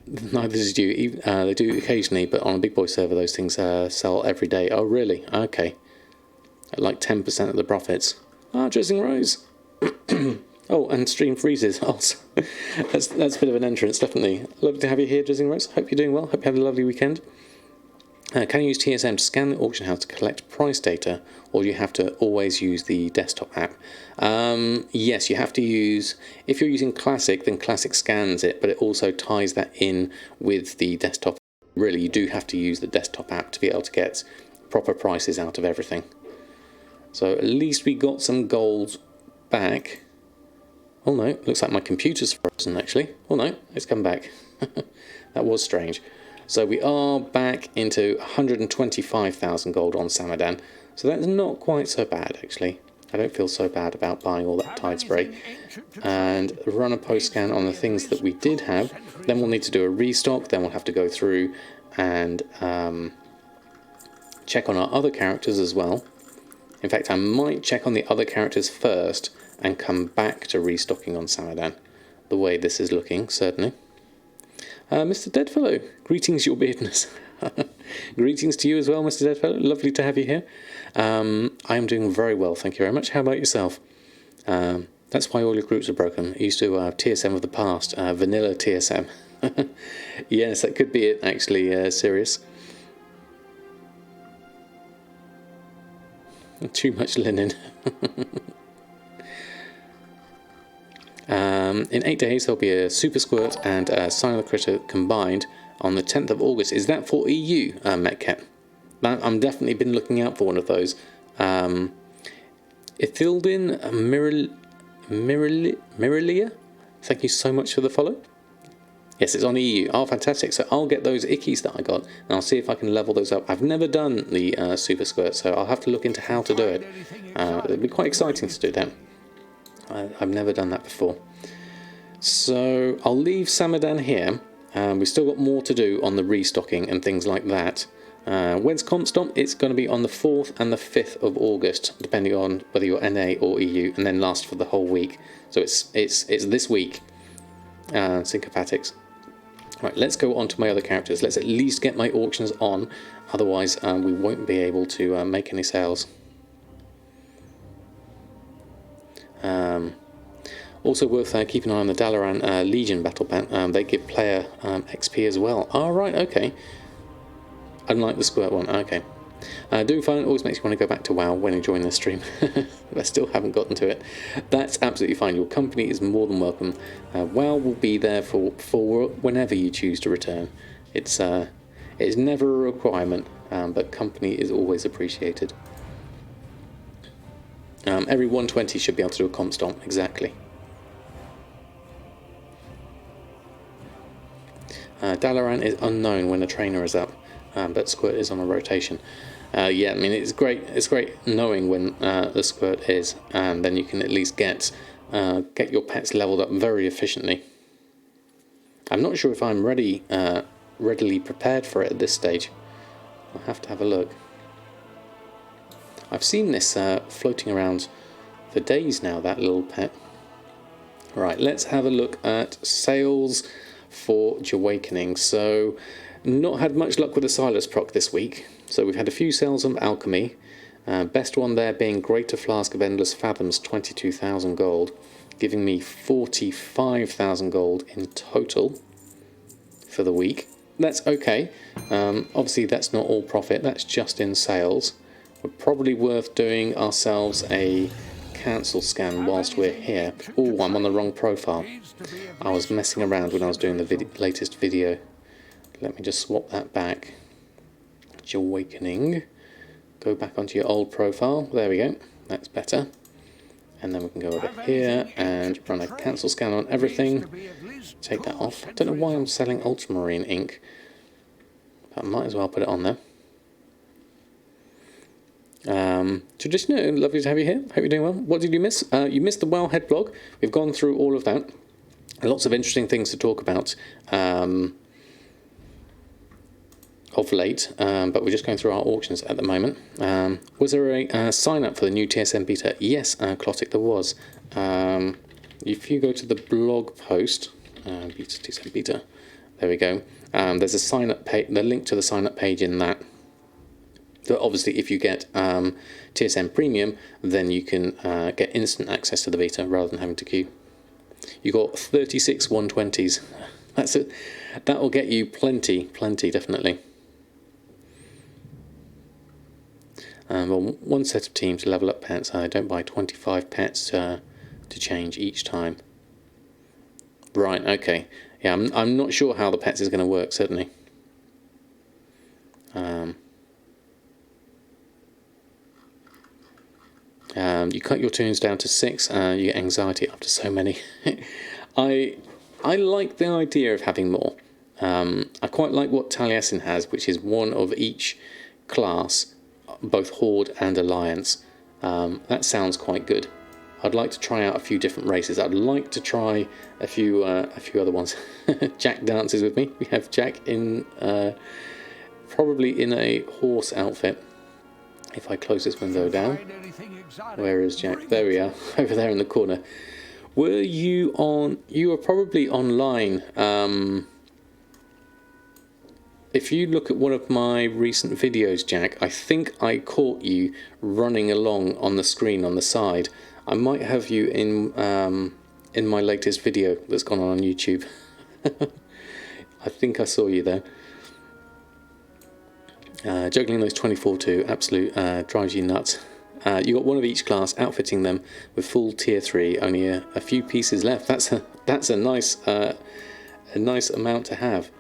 Neither does you. They do occasionally, but on a big boy server, those things sell every day. Oh, really? Okay. At like 10% of the profits. Ah, Drizzling Rose. Oh, and stream freezes. Oh, that's a bit of an entrance, definitely. Lovely to have you here, Drizzling Rose. Hope you're doing well. Hope you had a lovely weekend. Can you use TSM to scan the auction house to collect price data, or do you have to always use the desktop app? Yes, you have to use, if you're using Classic, then Classic scans it, but it also ties that in with the desktop. Really, you do have to use the desktop app to be able to get proper prices out of everything. So at least we got some gold back. Oh no, looks like my computer's frozen actually. Oh no, it's come back. That was strange. So we are back into 125,000 gold on Samadan. So that's not quite so bad, actually. I don't feel so bad about buying all that Tide Spray. And run a post scan on the things that we did have. Then we'll need to do a restock. Then we'll have to go through and check on our other characters as well. In fact, I might check on the other characters first and come back to restocking on Samadan. The way this is looking, certainly. Mr. Deadfellow, greetings, your beardness. Greetings to you as well, Mr. Deadfellow. Lovely to have you here. I am doing very well, thank you very much. How about yourself? That's why all your groups are broken. I used to TSM of the past, vanilla TSM. Yes, that could be it, actually, Sirius. Too much linen. In 8 days there'll be a Super Squirt and a Sign of the Critter combined on the 10th of August. Is that for EU, Metcat? I'm definitely been looking out for one of those. Ithildin Mirilia, thank you so much for the follow. Yes, it's on EU. Oh, fantastic. So I'll get those ickies that I got, and I'll see if I can level those up. I've never done the Super Squirt, so I'll have to look into how to do it. It'll be quite exciting to do that. I've never done that before. So I'll leave Samadan here. We've still got more to do on the restocking and things like that. When's Comp Stomp? It's going to be on the 4th and the 5th of August, depending on whether you're NA or EU, and then last for the whole week. So it's this week. Syncopatics. Right, let's go on to my other characters. Let's at least get my auctions on, otherwise we won't be able to make any sales. Also worth keeping an eye on the Dalaran Legion battle pack. They give player XP as well. Alright, okay. Unlike the Squirt one, okay. Doing fine always makes you want to go back to WoW when enjoying the stream. I still haven't gotten to it. That's absolutely fine. Your company is more than welcome. WoW will be there for whenever you choose to return. It's never a requirement, but company is always appreciated. Every 120 should be able to do a comp stomp, exactly. Dalaran is unknown when a trainer is up, but Squirt is on a rotation. Yeah, I mean it's great. It's great knowing when the Squirt is, and then you can at least get your pets leveled up very efficiently. I'm not sure if I'm readily prepared for it at this stage. I'll have to have a look. I've seen this floating around for days now. That little pet. Right, let's have a look at sales for Awakening. So, not had much luck with the Silas proc this week. So we've had a few sales of Alchemy. Best one there being Greater Flask of Endless Fathoms, 22,000 gold, giving me 45,000 gold in total for the week. That's okay. Obviously that's not all profit, that's just in sales. We're probably worth doing ourselves a cancel scan whilst we're here. Oh, I'm on the wrong profile. I was messing around when I was doing the latest video. Let me just swap that back. Awakening. Go back onto your old profile. There we go. That's better. And then we can go over here and run a cancel scan on everything. Take that off. I don't know why I'm selling ultramarine ink, but I might as well put it on there. Traditional, lovely to have you here. Hope you're doing well. What did you miss? You missed the Wowhead blog. We've gone through all of that. Lots of interesting things to talk about of late, but we're just going through our auctions at the moment. Was there a sign up for the new TSM beta? Yes, Clotic, there was. If you go to the blog post, beta TSM beta, there we go. There's a sign up page, the link to the sign up page in that. So obviously, if you get TSM Premium, then you can get instant access to the beta rather than having to queue. You got 36 120s. That's it. That will get you plenty, definitely. Well, one set of teams to level up pets. I don't buy 25 pets to change each time. Right. Okay. Yeah. I'm not sure how the pets is going to work. Certainly. You cut your tunes down to 6, you get anxiety after so many. I like the idea of having more. I quite like what Taliesin has, which is one of each class, both Horde and Alliance. That sounds quite good. I'd like to try out a few different races. I'd like to try a few other ones. Jack dances with me. We have Jack in probably in a horse outfit. If I close this window down. Where is Jack? There we are, over there in the corner. Were you on... You were probably online. If you look at one of my recent videos, Jack, I think I caught you running along on the screen on the side. I might have you in my latest video that's gone on YouTube. I think I saw you there. Juggling those 24 too, absolute drives you nuts. You got one of each class, outfitting them with full tier 3. Only a few pieces left. That's a nice amount to have.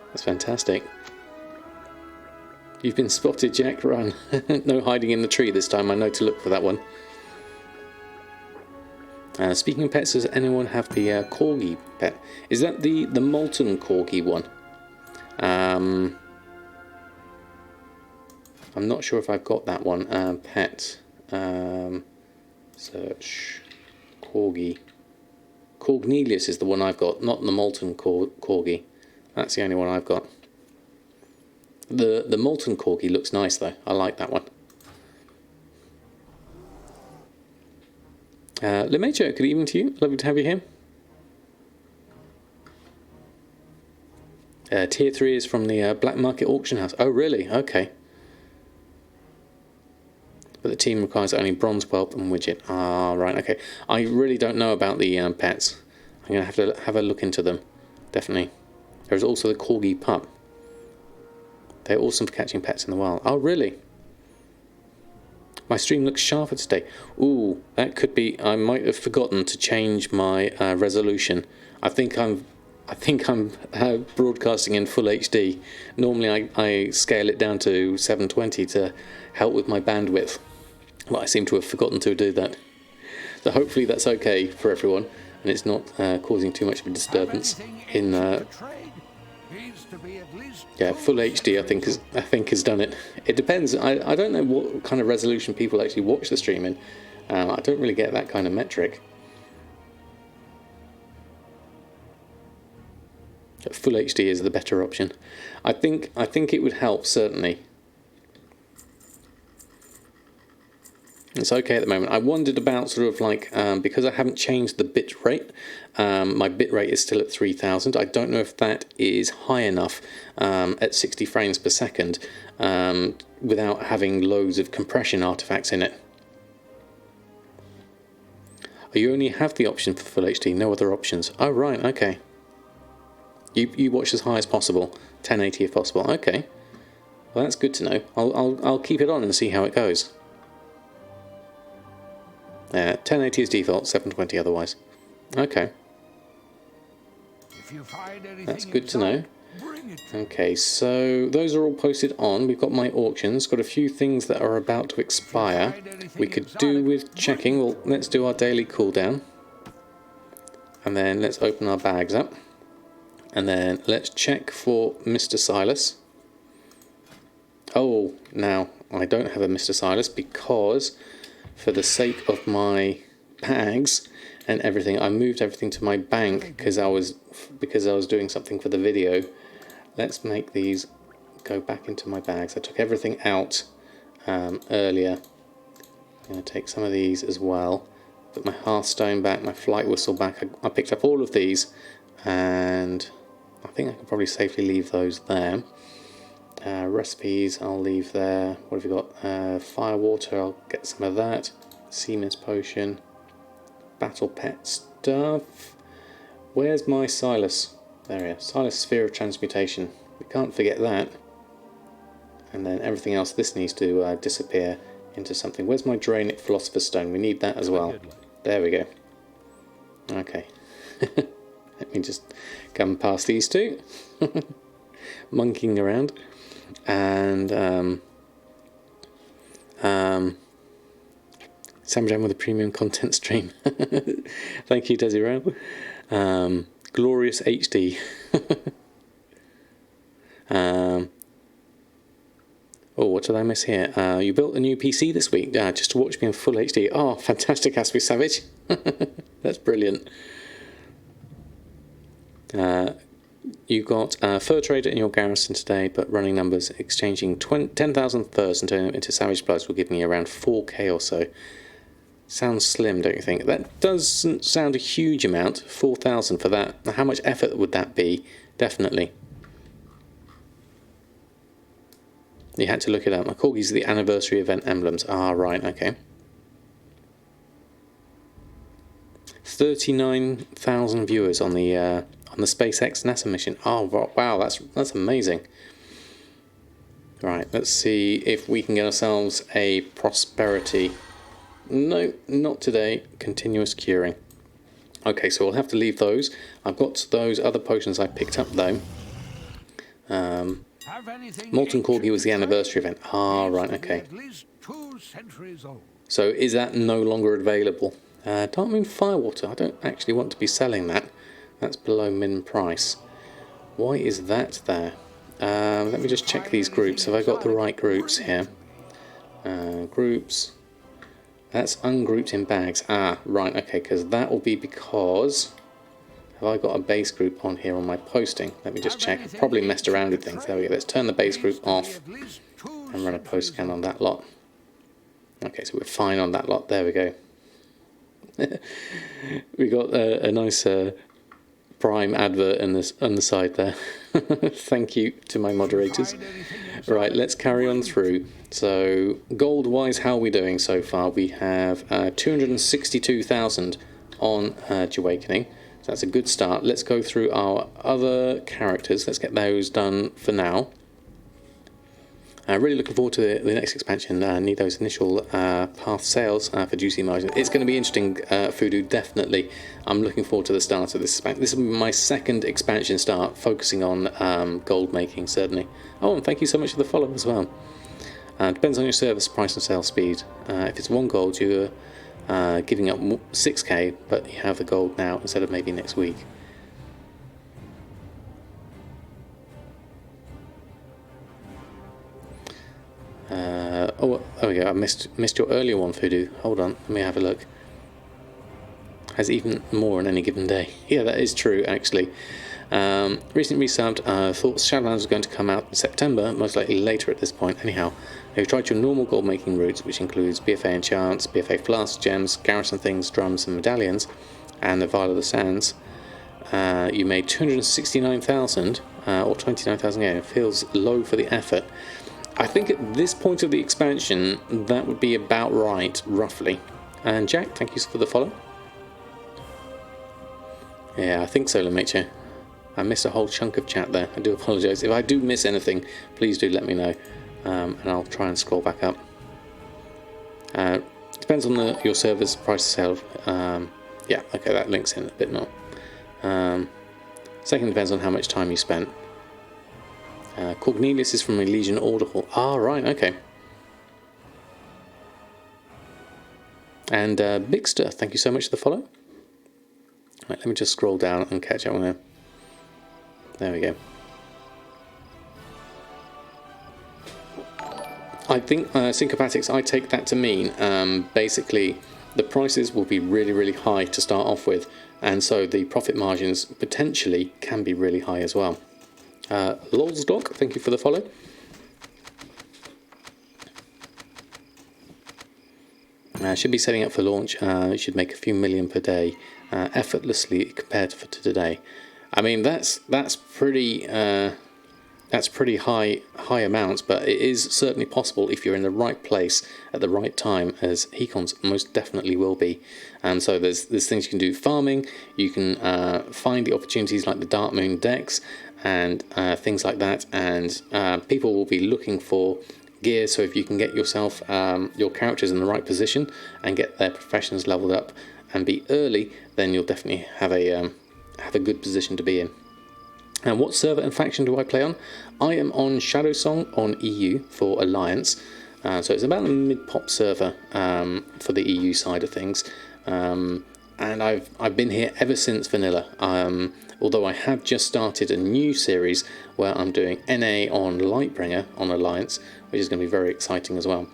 That's fantastic. You've been spotted, Jack. Run. No hiding in the tree this time. I know to look for that one. Speaking of pets, does anyone have the corgi pet? Is that the molten corgi one? I'm not sure if I've got that one. Pet. Search. Corgi. Cornelius is the one I've got, not the molten corgi. That's the only one I've got. The molten corgi looks nice though. I like that one. Lemejo, good evening to you. Lovely to have you here. Tier 3 is from the Black Market Auction House. Oh, really? Okay. But the team requires only bronze, whelp, and widget. Ah, right, okay. I really don't know about the pets. I'm going to have to have a look into them. Definitely. There's also the corgi pup. They're awesome for catching pets in the wild. Oh, really? My stream looks sharper today. Ooh, that could be. I might have forgotten to change my resolution. I think I'm broadcasting in full HD. Normally, I scale it down to 720 to help with my bandwidth. But I seem to have forgotten to do that. So hopefully that's okay for everyone, and it's not causing too much of a disturbance in. Yeah, full HD I think has done it. It depends. I don't know what kind of resolution people actually watch the stream in. I don't really get that kind of metric. Full HD is the better option. I think it would help certainly. It's okay at the moment. I wondered about sort of like, because I haven't changed the bit rate, my bit rate is still at 3000. I don't know if that is high enough at 60 frames per second without having loads of compression artifacts in it. You only have the option for full HD, no other options. Oh, right, okay. You watch as high as possible, 1080 if possible. Okay, well that's good to know. I'll keep it on and see how it goes. 1080 is default, 720 otherwise. Okay. That's good to know. Okay, so those are all posted on. We've got my auctions, got a few things that are about to expire. We could do with checking. Well, let's do our daily cooldown. And then let's open our bags up. And then let's check for Mr. Silas. Oh, now I don't have a Mr. Silas because for the sake of my bags and everything, I moved everything to my bank because I was doing something for the video. Let's make these go back into my bags. I took everything out earlier. I'm going to take some of these as well. Put my Hearthstone back, my Flight Whistle back. I picked up all of these, and I think I can probably safely leave those there. Recipes I'll leave there. What have we got? Fire water, I'll get some of that. Seaman's potion. Battle pet stuff. Where's my Silas? There he is. Silas Sphere of Transmutation. We can't forget that. And then everything else, this needs to disappear into something. Where's my Drainic Philosopher's Stone? We need that as well. There we go. Okay. Let me just come past these two. Monkeying around. And Samadan with a premium content stream. Thank you, Desiree. Glorious HD. Oh, what did I miss here? You built a new PC this week just to watch me in full HD. Oh, fantastic, Aspie Savage. That's brilliant. You got Fur Trader in your garrison today, but running numbers, exchanging 10,000 furs and turning them into Savage Bloods will give me around 4k or so. Sounds slim, don't you think? That doesn't sound a huge amount, 4,000 for that. How much effort would that be? Definitely. You had to look it up. My corgis are the anniversary event emblems. Ah, right, okay. 39,000 viewers on the SpaceX NASA mission. Oh wow, that's amazing. Right, let's see if we can get ourselves a prosperity. No, not today. Continuous curing. Okay, so we'll have to leave those. I've got those other potions I picked up though. Molten Corgi was the anniversary event. Ah, right, okay. So is that no longer available? Dark Moon Firewater, I don't actually want to be selling that. That's below min price. Why is that there? Let me just check these groups. Have I got the right groups here? Groups. That's ungrouped in bags. Ah, right, okay, because that will be because... Have I got a base group on here on my posting? Let me just check. I've probably messed around with things. There we go. Let's turn the base group off and run a post scan on that lot. Okay, so we're fine on that lot. There we go. We got a nice Prime advert on the side there. Thank you to my moderators. Right, let's carry on through. So, gold-wise, how are we doing so far? We have 262,000 on Awakening. So that's a good start. Let's go through our other characters. Let's get those done for now. Really looking forward to the next expansion. Need those initial path sales for Juicy Margin. It's going to be interesting, Fudu, definitely. I'm looking forward to the start of this expansion. This is my second expansion start, focusing on gold making, certainly. Oh, and thank you so much for the follow as well. Depends on your service price and sale speed. If it's 1 gold, you're giving up 6k, but you have the gold now instead of maybe next week. Oh, there we go. I missed your earlier one, Fudu. Hold on, let me have a look. Has even more on any given day. Yeah, that is true, actually. Recently resubbed, thought Shadowlands was going to come out in September, most likely later at this point. Anyhow, you've tried your normal gold making routes, which includes BFA enchants, BFA flasks, gems, garrison things, drums and medallions, and the Vial of the Sands. You made 269,000 or 29,000 yen. It feels low for the effort. I think at this point of the expansion, that would be about right, roughly. And Jack, thank you for the follow. Yeah, I think so, Lamicha. I missed a whole chunk of chat there. I do apologise. If I do miss anything, please do let me know, and I'll try and scroll back up. Depends on your server's price to sale. Yeah, okay, that links in a bit more. Second depends on how much time you spent. Cornelius is from a Legion Order Hall. Ah, right, okay. And Bigster, thank you so much for the follow. Right, let me just scroll down and catch up on there. There we go. I think Syncopatics, I take that to mean basically the prices will be really, really high to start off with, and so the profit margins potentially can be really high as well. Lolsdoc, thank you for the follow. Should be setting up for launch. It should make a few million per day, effortlessly compared to today. I mean, that's pretty high amounts, but it is certainly possible if you're in the right place at the right time, as Hecons most definitely will be. And so there's things you can do. Farming, you can find the opportunities like the Dark Moon decks and things like that, and people will be looking for gear. So if you can get yourself your characters in the right position and get their professions leveled up and be early, then you'll definitely have a good position to be in. And what server and faction do I play on? I am on Shadowsong on EU for Alliance, so it's about a mid-pop server for the EU side of things, and I've been here ever since vanilla. Although I have just started a new series where I'm doing NA on Lightbringer on Alliance, which is going to be very exciting as well.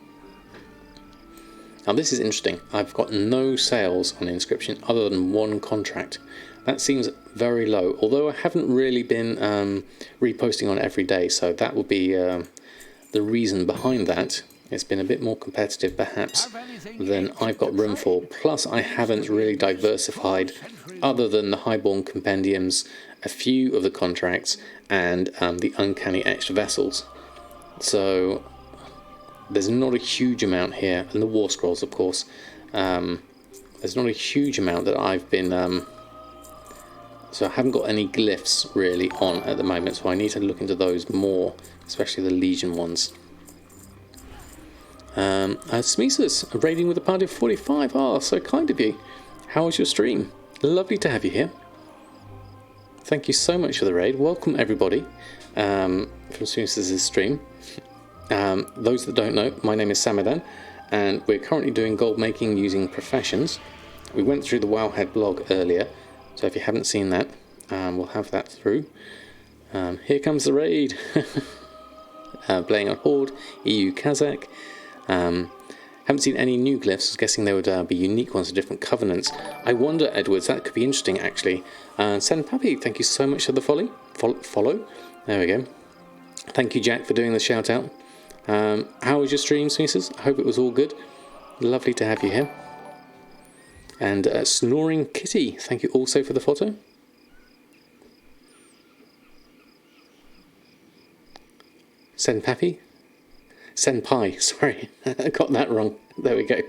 Now this is interesting. I've got no sales on Inscription other than 1 contract. That seems very low, although I haven't really been reposting on every day, so that would be the reason behind that. It's been a bit more competitive perhaps than I've got room for. Plus I haven't really diversified other than the Highborn Compendiums, a few of the contracts, and the Uncanny Etched Vessels. So there's not a huge amount here, and the War Scrolls of course. There's not a huge amount that I've been... So I haven't got any glyphs really on at the moment, so I need to look into those more, especially the Legion ones. Smeesus, raiding with a party of 45. Oh, so kind of you. How was your stream? Lovely to have you here. thank you so much for the raid. Welcome everybody from Smoothes' stream. Those that don't know, my name is Samadan, and we're currently doing gold making using professions. We went through the Wowhead blog earlier, so if you haven't seen that, we'll have that through. Here comes the raid. Playing on Horde, EU Kazakh. Haven't seen any new glyphs. I was guessing there would be unique ones for different covenants. I wonder, Edwards, that could be interesting actually. Send Pappy, thank you so much for the follow. There we go. Thank you, Jack, for doing the shout out. How was your stream, Sneezers? I hope it was all good. Lovely to have you here. And Snoring Kitty, thank you also for the photo. Senpapi? Senpai, sorry, I got that wrong. There we go.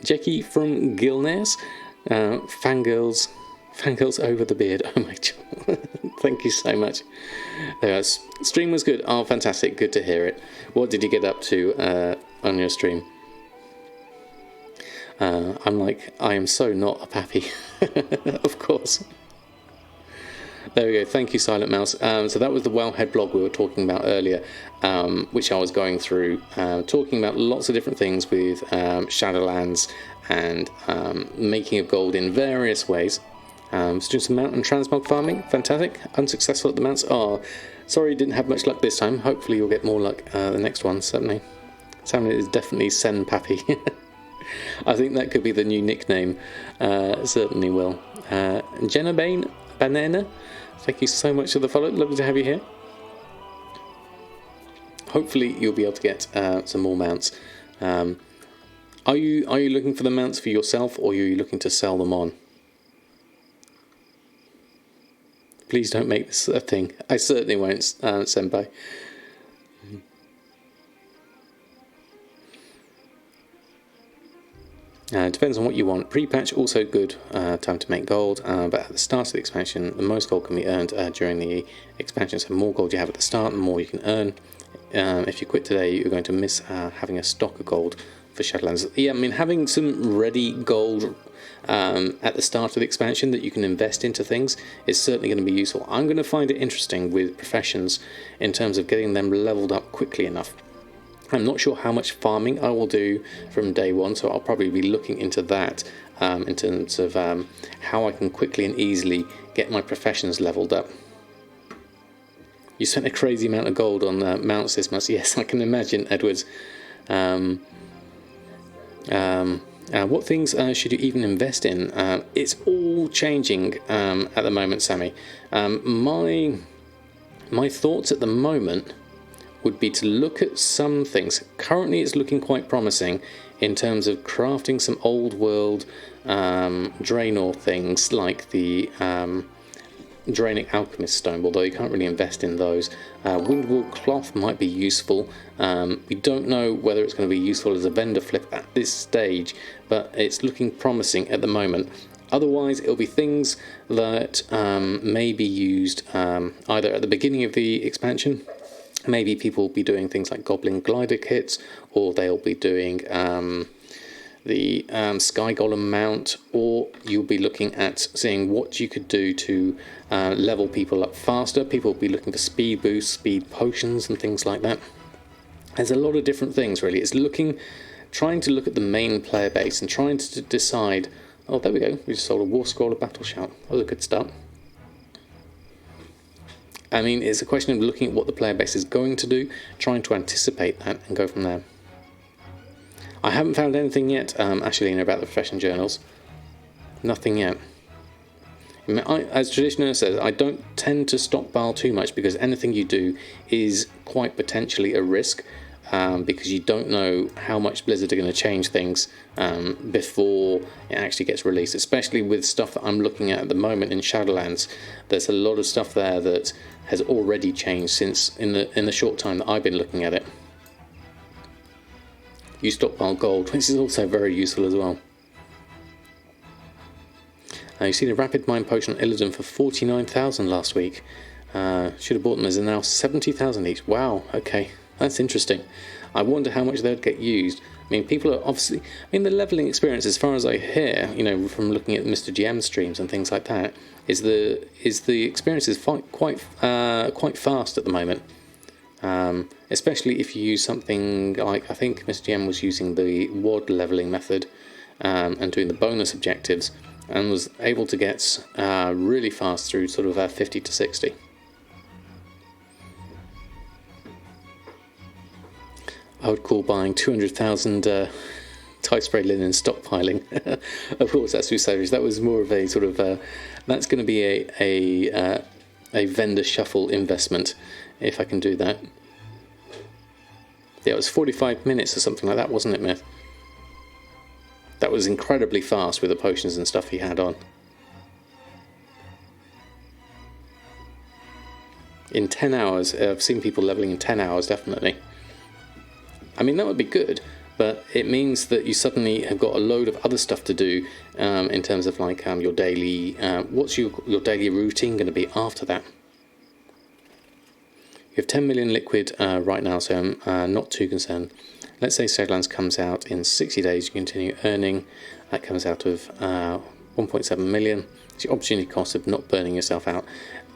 Jackie from Gilnares, fangirls over the beard. Oh my god, thank you so much. There, stream was good. Oh, fantastic, good to hear it. What did you get up to on your stream? I'm like, I am so not a pappy, of course. There we go, thank you Silent Mouse. So that was the Wowhead blog we were talking about earlier, which I was going through, talking about lots of different things with Shadowlands and making of gold in various ways. So doing some mount and transmog farming, fantastic. Unsuccessful at the mounts. Oh, sorry, didn't have much luck this time. Hopefully you'll get more luck the next one, certainly. Sam is definitely Sen Pappy. I think that could be the new nickname, certainly will. Jenna Banana, thank you so much for the follow. Lovely to have you here. Hopefully you'll be able to get some more mounts. Are you looking for the mounts for yourself, or are you looking to sell them on? Please don't make this a thing. I certainly won't, Senpai. Depends on what you want. Pre-patch also good time to make gold, but at the start of the expansion the most gold can be earned during the expansion, so the more gold you have at the start the more you can earn. If you quit today you're going to miss having a stock of gold for Shadowlands. Yeah, I mean, having some ready gold at the start of the expansion that you can invest into things is certainly going to be useful. I'm going to find it interesting with professions in terms of getting them leveled up quickly enough. I'm not sure how much farming I will do from day one, so I'll probably be looking into that in terms of how I can quickly and easily get my professions leveled up. You spent a crazy amount of gold on mounts this month. Yes, I can imagine, Edwards. What things should you even invest in? It's all changing at the moment, Sammy. My thoughts at the moment would be to look at some things. Currently it's looking quite promising in terms of crafting some old world Draenor things like the Draining Alchemist Stone, although you can't really invest in those. Windwall Cloth might be useful. We don't know whether it's going to be useful as a vendor flip at this stage, but it's looking promising at the moment. Otherwise it'll be things that may be used either at the beginning of the expansion. Maybe people will be doing things like Goblin Glider kits, or they'll be doing the Sky Golem mount, or you'll be looking at seeing what you could do to level people up faster. People will be looking for speed boosts, speed potions and things like that. There's a lot of different things really. It's trying to look at the main player base and trying to decide. Oh, there we go, we just sold a War Scroll of Battle Shout. That was a good start. I mean, it's a question of looking at what the player base is going to do, trying to anticipate that and go from there. I haven't found anything yet, Ashley, about the profession journals. Nothing yet. I mean, as Traditioner says, I don't tend to stockpile too much because anything you do is quite potentially a risk, because you don't know how much Blizzard are going to change things before it actually gets released, especially with stuff that I'm looking at the moment in Shadowlands. There's a lot of stuff there that has already changed since in the short time that I've been looking at it. You stockpile gold, which is also very useful as well. You've seen a rapid mind potion on Illidan for 49,000 last week. Should have bought them, as they're now 70,000 each. Wow, okay, that's interesting. I wonder how much they'd get used. I mean, people are obviously, I mean, the leveling experience, as far as I hear, you know, from looking at Mr. GM streams and things like that, is the experience is quite fast at the moment. Especially if you use something like, I think Mr. GM was using the WOD leveling method and doing the bonus objectives, and was able to get really fast through sort of 50 to 60. I would call buying 200,000 tie spray linen stockpiling. Of course, that's through savage. That was more of a sort of that's going to be a vendor shuffle investment if I can do that. Yeah, it was 45 minutes or something like that, wasn't it, Myth? That was incredibly fast with the potions and stuff he had on. In 10 hours, I've seen people leveling in 10 hours, definitely. I mean, that would be good, but it means that you suddenly have got a load of other stuff to do in terms of like your daily, what's your daily routine going to be after that? You have 10 million liquid right now, so I'm not too concerned. Let's say Shadowlands comes out in 60 days, you continue earning. That comes out of 1.7 million. It's your opportunity cost of not burning yourself out.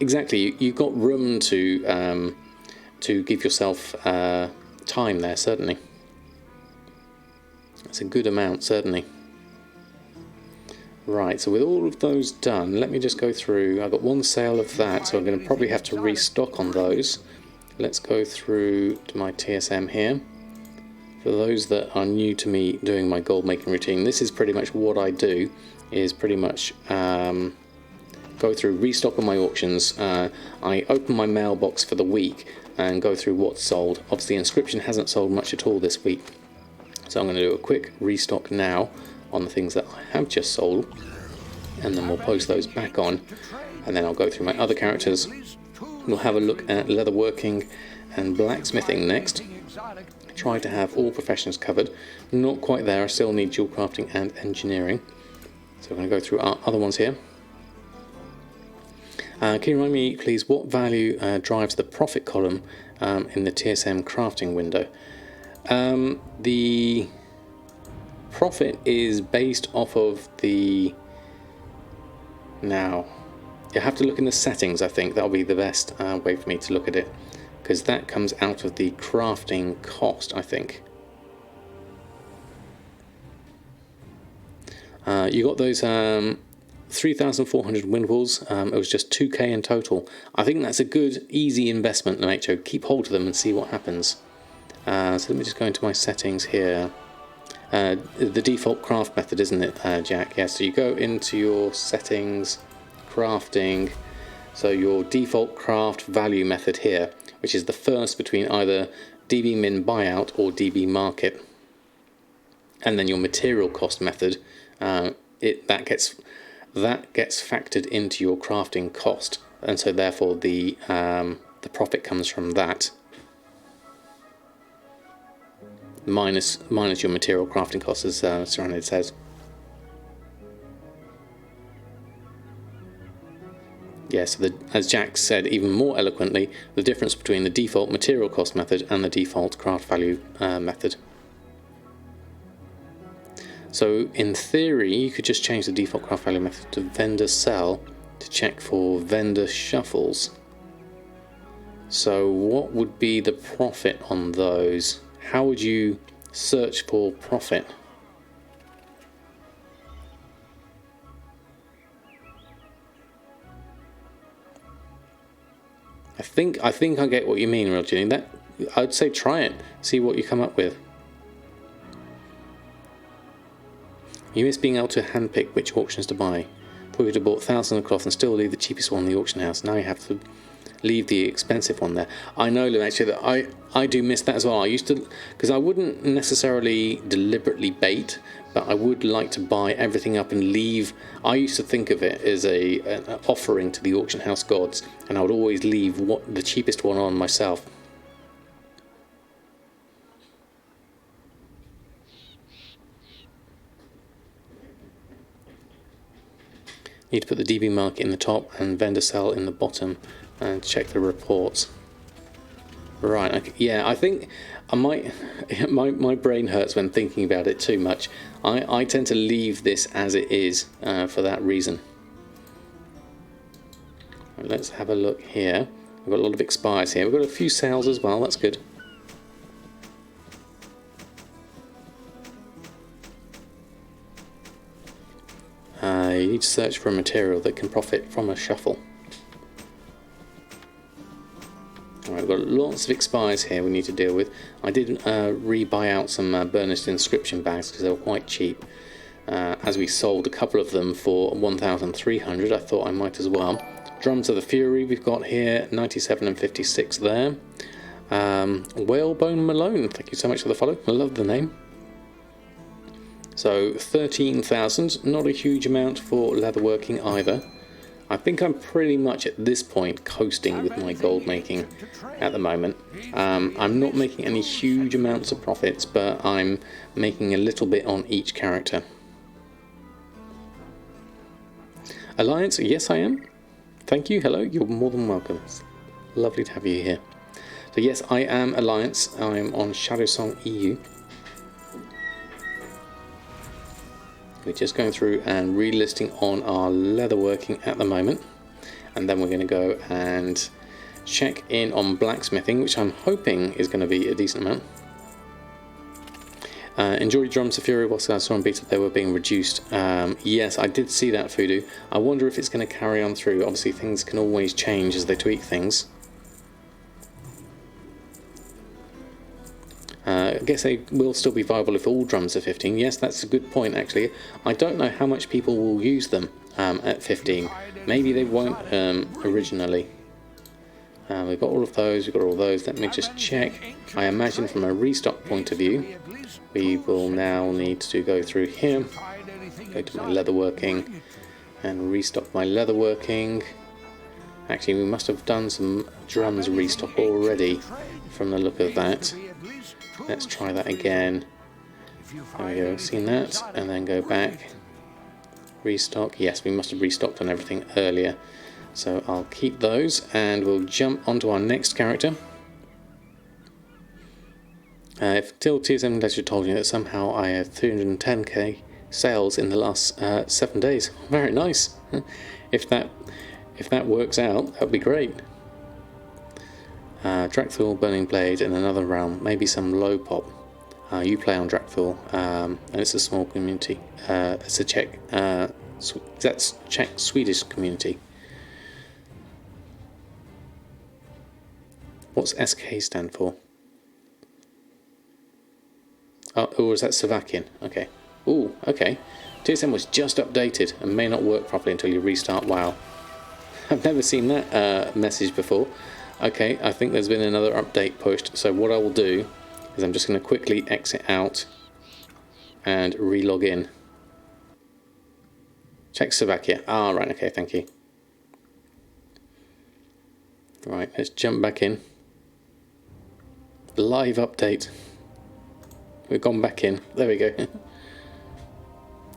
Exactly, you've got room to give yourself time there, certainly. It's a good amount, certainly. Right, so with all of those done, let me just go through. I've got one sale of that, so I'm going to probably have to restock on those. Let's go through to my TSM here. For those that are new to me doing my gold making routine, this is pretty much what I do, is pretty much go through, restock on my auctions. I open my mailbox for the week and go through what's sold. Obviously Inscription hasn't sold much at all this week, so I'm going to do a quick restock now on the things that I have just sold, and then we'll post those back on, and then I'll go through my other characters. We'll have a look at leatherworking and blacksmithing next. Try to have all professions covered. Not quite there, I still need dual crafting and engineering. So I'm going to go through our other ones here. Can you remind me, please, what value drives the profit column in the TSM crafting window? The profit is based off of the... Now, you have to look in the settings, I think. That'll be the best way for me to look at it, because that comes out of the crafting cost, I think. You got those 3,400 wind walls. It was just 2k in total. I think that's a good, easy investment, Nacho. Keep hold of them and see what happens. So let me just go into my settings here. The default craft method, isn't it, Jack? Yeah, so you go into your settings, crafting, so your default craft value method here, which is the first between either DB min buyout or DB market, and then your material cost method. That gets factored into your crafting cost, and so therefore the profit comes from that, minus your material crafting costs, as Serenade says. Yes, yeah, so as Jack said even more eloquently, the difference between the default material cost method and the default craft value method. So in theory, you could just change the default craft value method to vendor sell to check for vendor shuffles. So what would be the profit on those? How would you search for profit? I think I get what you mean, Real Ginny. That I'd say try it, see what you come up with. You miss being able to handpick which auctions to buy. Probably would have bought thousands of cloth and still leave the cheapest one in the auction house. Now you have to leave the expensive one there. I know, actually, that I do miss that as well. I used to, because I wouldn't necessarily deliberately bait, but I would like to buy everything up and leave. I used to think of it as an offering to the auction house gods, and I would always leave the cheapest one on myself. Need to put the DB market in the top and vendor sell in the bottom and check the reports. Right, okay. Yeah, I think I might, my brain hurts when thinking about it too much. I tend to leave this as it is for that reason. Right, let's have a look here. We've got a lot of expires here. We've got a few sales as well, that's good. You need to search for a material that can profit from a shuffle. Alright, we've got lots of expires here we need to deal with. I did re-buy out some burnished inscription bags because they were quite cheap. As we sold a couple of them for 1,300, I thought I might as well. Drums of the Fury we've got here, 97 and 56 there. Whalebone Malone, thank you so much for the follow. I love the name. So 13,000, not a huge amount for leatherworking either. I think I'm pretty much at this point coasting with my gold making at the moment. I'm not making any huge amounts of profits, but I'm making a little bit on each character. Alliance, yes I am. Thank you, hello, you're more than welcome. It's lovely to have you here. So yes, I am Alliance. I'm on Shadowsong EU. We're just going through and relisting on our leatherworking at the moment, and then we're going to go and check in on blacksmithing, which I'm hoping is going to be a decent amount. Enjoyed Drums of Fury whilst I saw on beta they were being reduced. Yes, I did see that, Fudu. I wonder if it's going to carry on through. Obviously things can always change as they tweak things. I guess they will still be viable if all drums are 15. Yes, that's a good point actually. I don't know how much people will use them at 15. Maybe they won't originally. We've got all of those, we've got all those. Let me just check. I imagine from a restock point of view, we will now need to go through here, go to my leatherworking and restock my leatherworking. Actually, we must have done some drums restock already from the look of that. Let's try that again. There we go, seen that, and then go back. Restock, yes, we must have restocked on everything earlier. So I'll keep those and we'll jump onto our next character. If till TSM Ledger told you that somehow I have 310k sales in the last 7 days. Very nice. If that works out, that would be great. Drakthul, Burning Blade, and another realm, maybe some low pop. You play on Drakthul, and it's a small community. It's a Czech, that's Czech Swedish community. What's SK stand for? Oh, or is that Slovakian? Okay. Ooh, okay. TSM was just updated and may not work properly until you restart WoW. I've never seen that message before. Okay, I think there's been another update pushed, so what I will do is I'm just going to quickly exit out and re-log in. Czechoslovakia. Ah, right, okay, thank you. Right, let's jump back in. Live update. We've gone back in. There we go.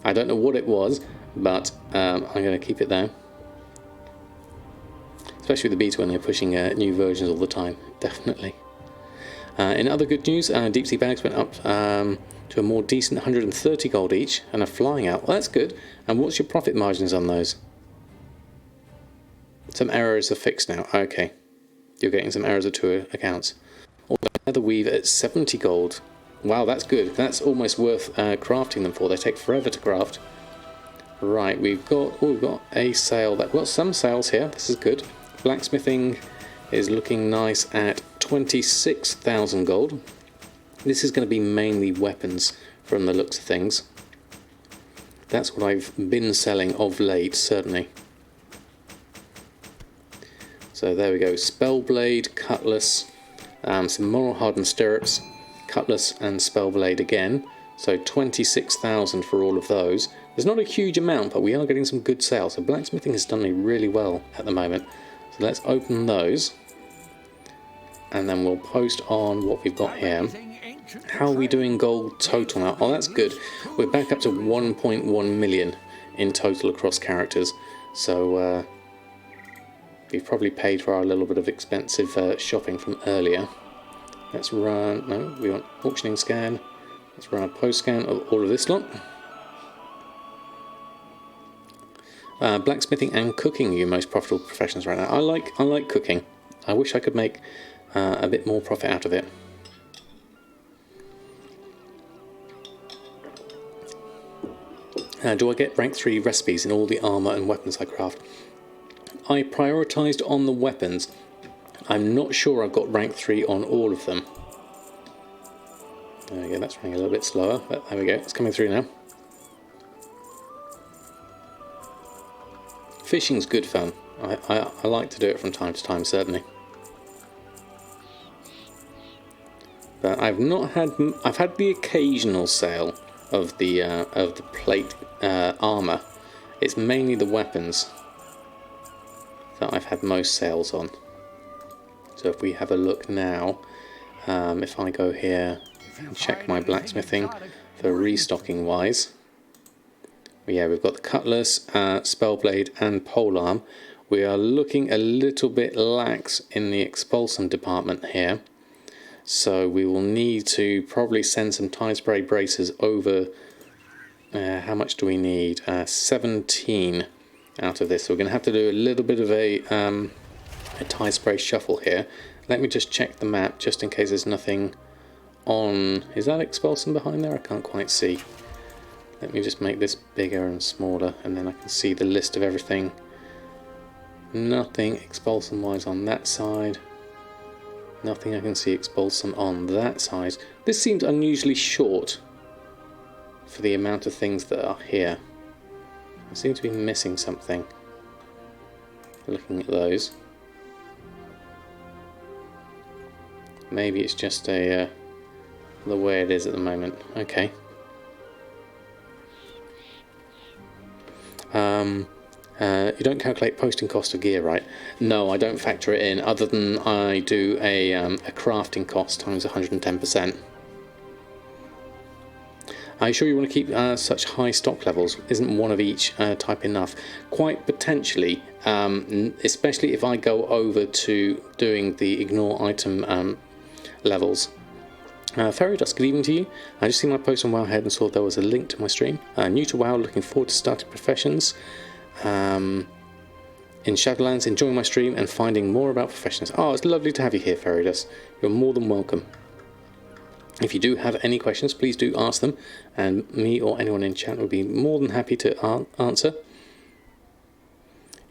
I don't know what it was, but I'm going to keep it there. Especially with the beta when they're pushing new versions all the time, definitely. In other good news, deep sea bags went up to a more decent 130 gold each and are flying out. Well, that's good. And what's your profit margins on those? Some errors are fixed now. Okay. You're getting some errors of 2 accounts. Leather weave at 70 gold. Wow, that's good. That's almost worth crafting them for. They take forever to craft. Right, we've got a sale. We've got some sales here. This is good. Blacksmithing is looking nice at 26,000 gold. This is going to be mainly weapons from the looks of things. That's what I've been selling of late, certainly. So there we go. Spellblade, cutlass, some moral hardened stirrups, cutlass and spellblade again. So 26,000 for all of those. There's not a huge amount, but we are getting some good sales. So blacksmithing has done me really well at the moment. So let's open those. And then we'll post on what we've got here. How are we doing gold total now? Oh, that's good. We're back up to 1.1 million in total across characters. So we've probably paid for our little bit of expensive shopping from earlier. Let's run, no, we want auctioning scan. Let's run a post scan of all of this lot. Blacksmithing and cooking are your most profitable professions right now. I like cooking. I wish I could make a bit more profit out of it. Do I get rank 3 recipes in all the armour and weapons I craft? I prioritised on the weapons. I'm not sure I've got rank 3 on all of them. There we go, that's running a little bit slower, but there we go, it's coming through now. Fishing's good fun. I like to do it from time to time, certainly. But I've had the occasional sale of the plate armor. It's mainly the weapons that I've had most sales on. So if we have a look now, if I go here and check my blacksmithing for restocking wise, yeah, we've got the cutlass, spellblade and polearm. We are looking a little bit lax in the expulsum department here. So we will need to probably send some tie spray bracers over. How much do we need? 17 out of this. So we're going to have to do a little bit of a tie spray shuffle here. Let me just check the map just in case there's nothing on. Is that expulsum behind there? I can't quite see. Let me just make this bigger and smaller and then I can see the list of everything. Nothing expulsum wise on that side. Nothing I can see expulsum on that side. This seems unusually short for the amount of things that are here. I seem to be missing something looking at those. Maybe it's just the way it is at the moment. Okay. You don't calculate posting cost of gear, right? No, I don't factor it in, other than I do a crafting cost times 110%. Are you sure you want to keep such high stock levels? Isn't one of each type enough? Quite potentially, especially if I go over to doing the ignore item levels. Fairy Dust, good evening to you. I just seen my post on Wowhead and saw there was a link to my stream. New to WoW, looking forward to starting professions. In Shadowlands, enjoying my stream and finding more about professions. Oh, it's lovely to have you here, Fairy Dust. You're more than welcome. If you do have any questions, please do ask them, and me or anyone in chat will be more than happy to answer.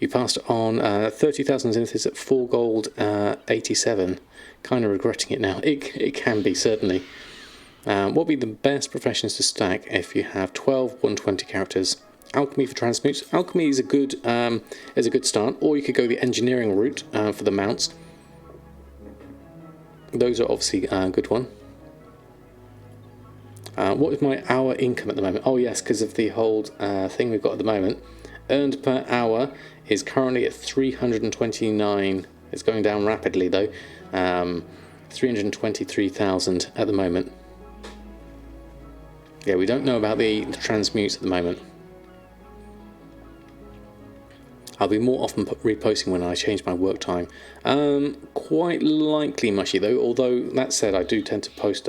You passed on 30,000 zeniths at 4 gold 87. Kind of regretting it now. It can be, certainly. What would be the best professions to stack if you have 12 120 characters? Alchemy for transmutes. Alchemy is a good start, or you could go the engineering route for the mounts. Those are obviously a good one. What is my hour income at the moment? Oh yes, because of the whole thing we've got at the moment. Earned per hour is currently at 329. It's going down rapidly though. 323,000 at the moment. Yeah, we don't know about the transmutes at the moment. I'll be more often reposting when I change my work time. Quite likely, Mushy, though. Although, that said, I do tend to post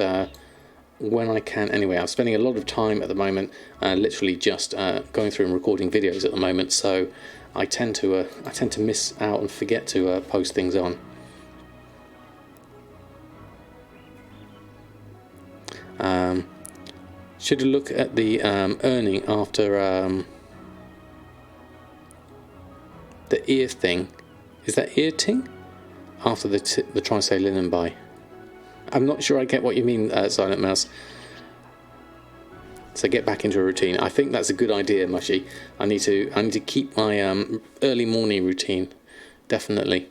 when I can anyway. I'm spending a lot of time at the moment literally just going through and recording videos at the moment, so I tend to miss out and forget to post things on. Should we look at the earning after the ear thing? Is that ear ting? After the Trisay linen buy? I'm not sure I get what you mean, Silent Mouse. So get back into a routine. I think that's a good idea, Mushy. I need to keep my early morning routine, definitely.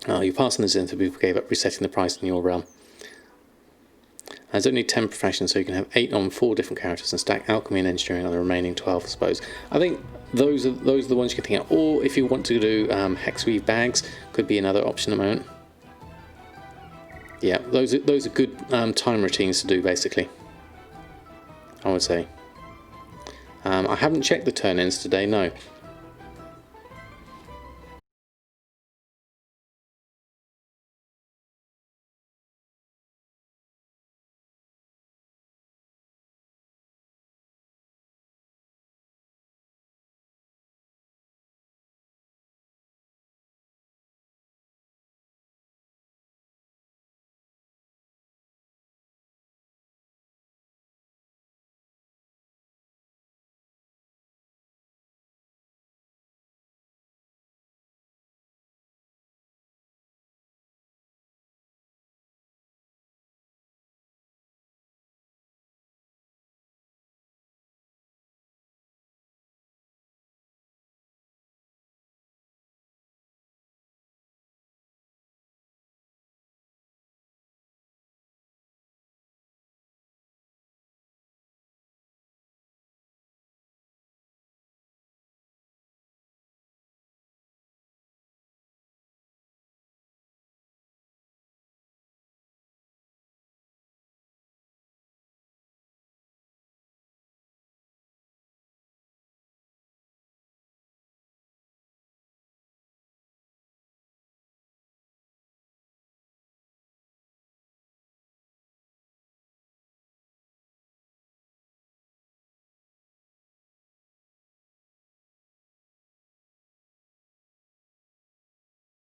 You passed on the zenith, people gave up resetting the price in your realm. There's only 10 professions, so you can have 8 on 4 different characters and stack alchemy and engineering on the remaining 12, I suppose. I think those are the ones you can think of. Or if you want to do hexweave bags, could be another option at the moment. Yeah, those are good time routines to do, basically, I would say. I haven't checked the turn-ins today, no.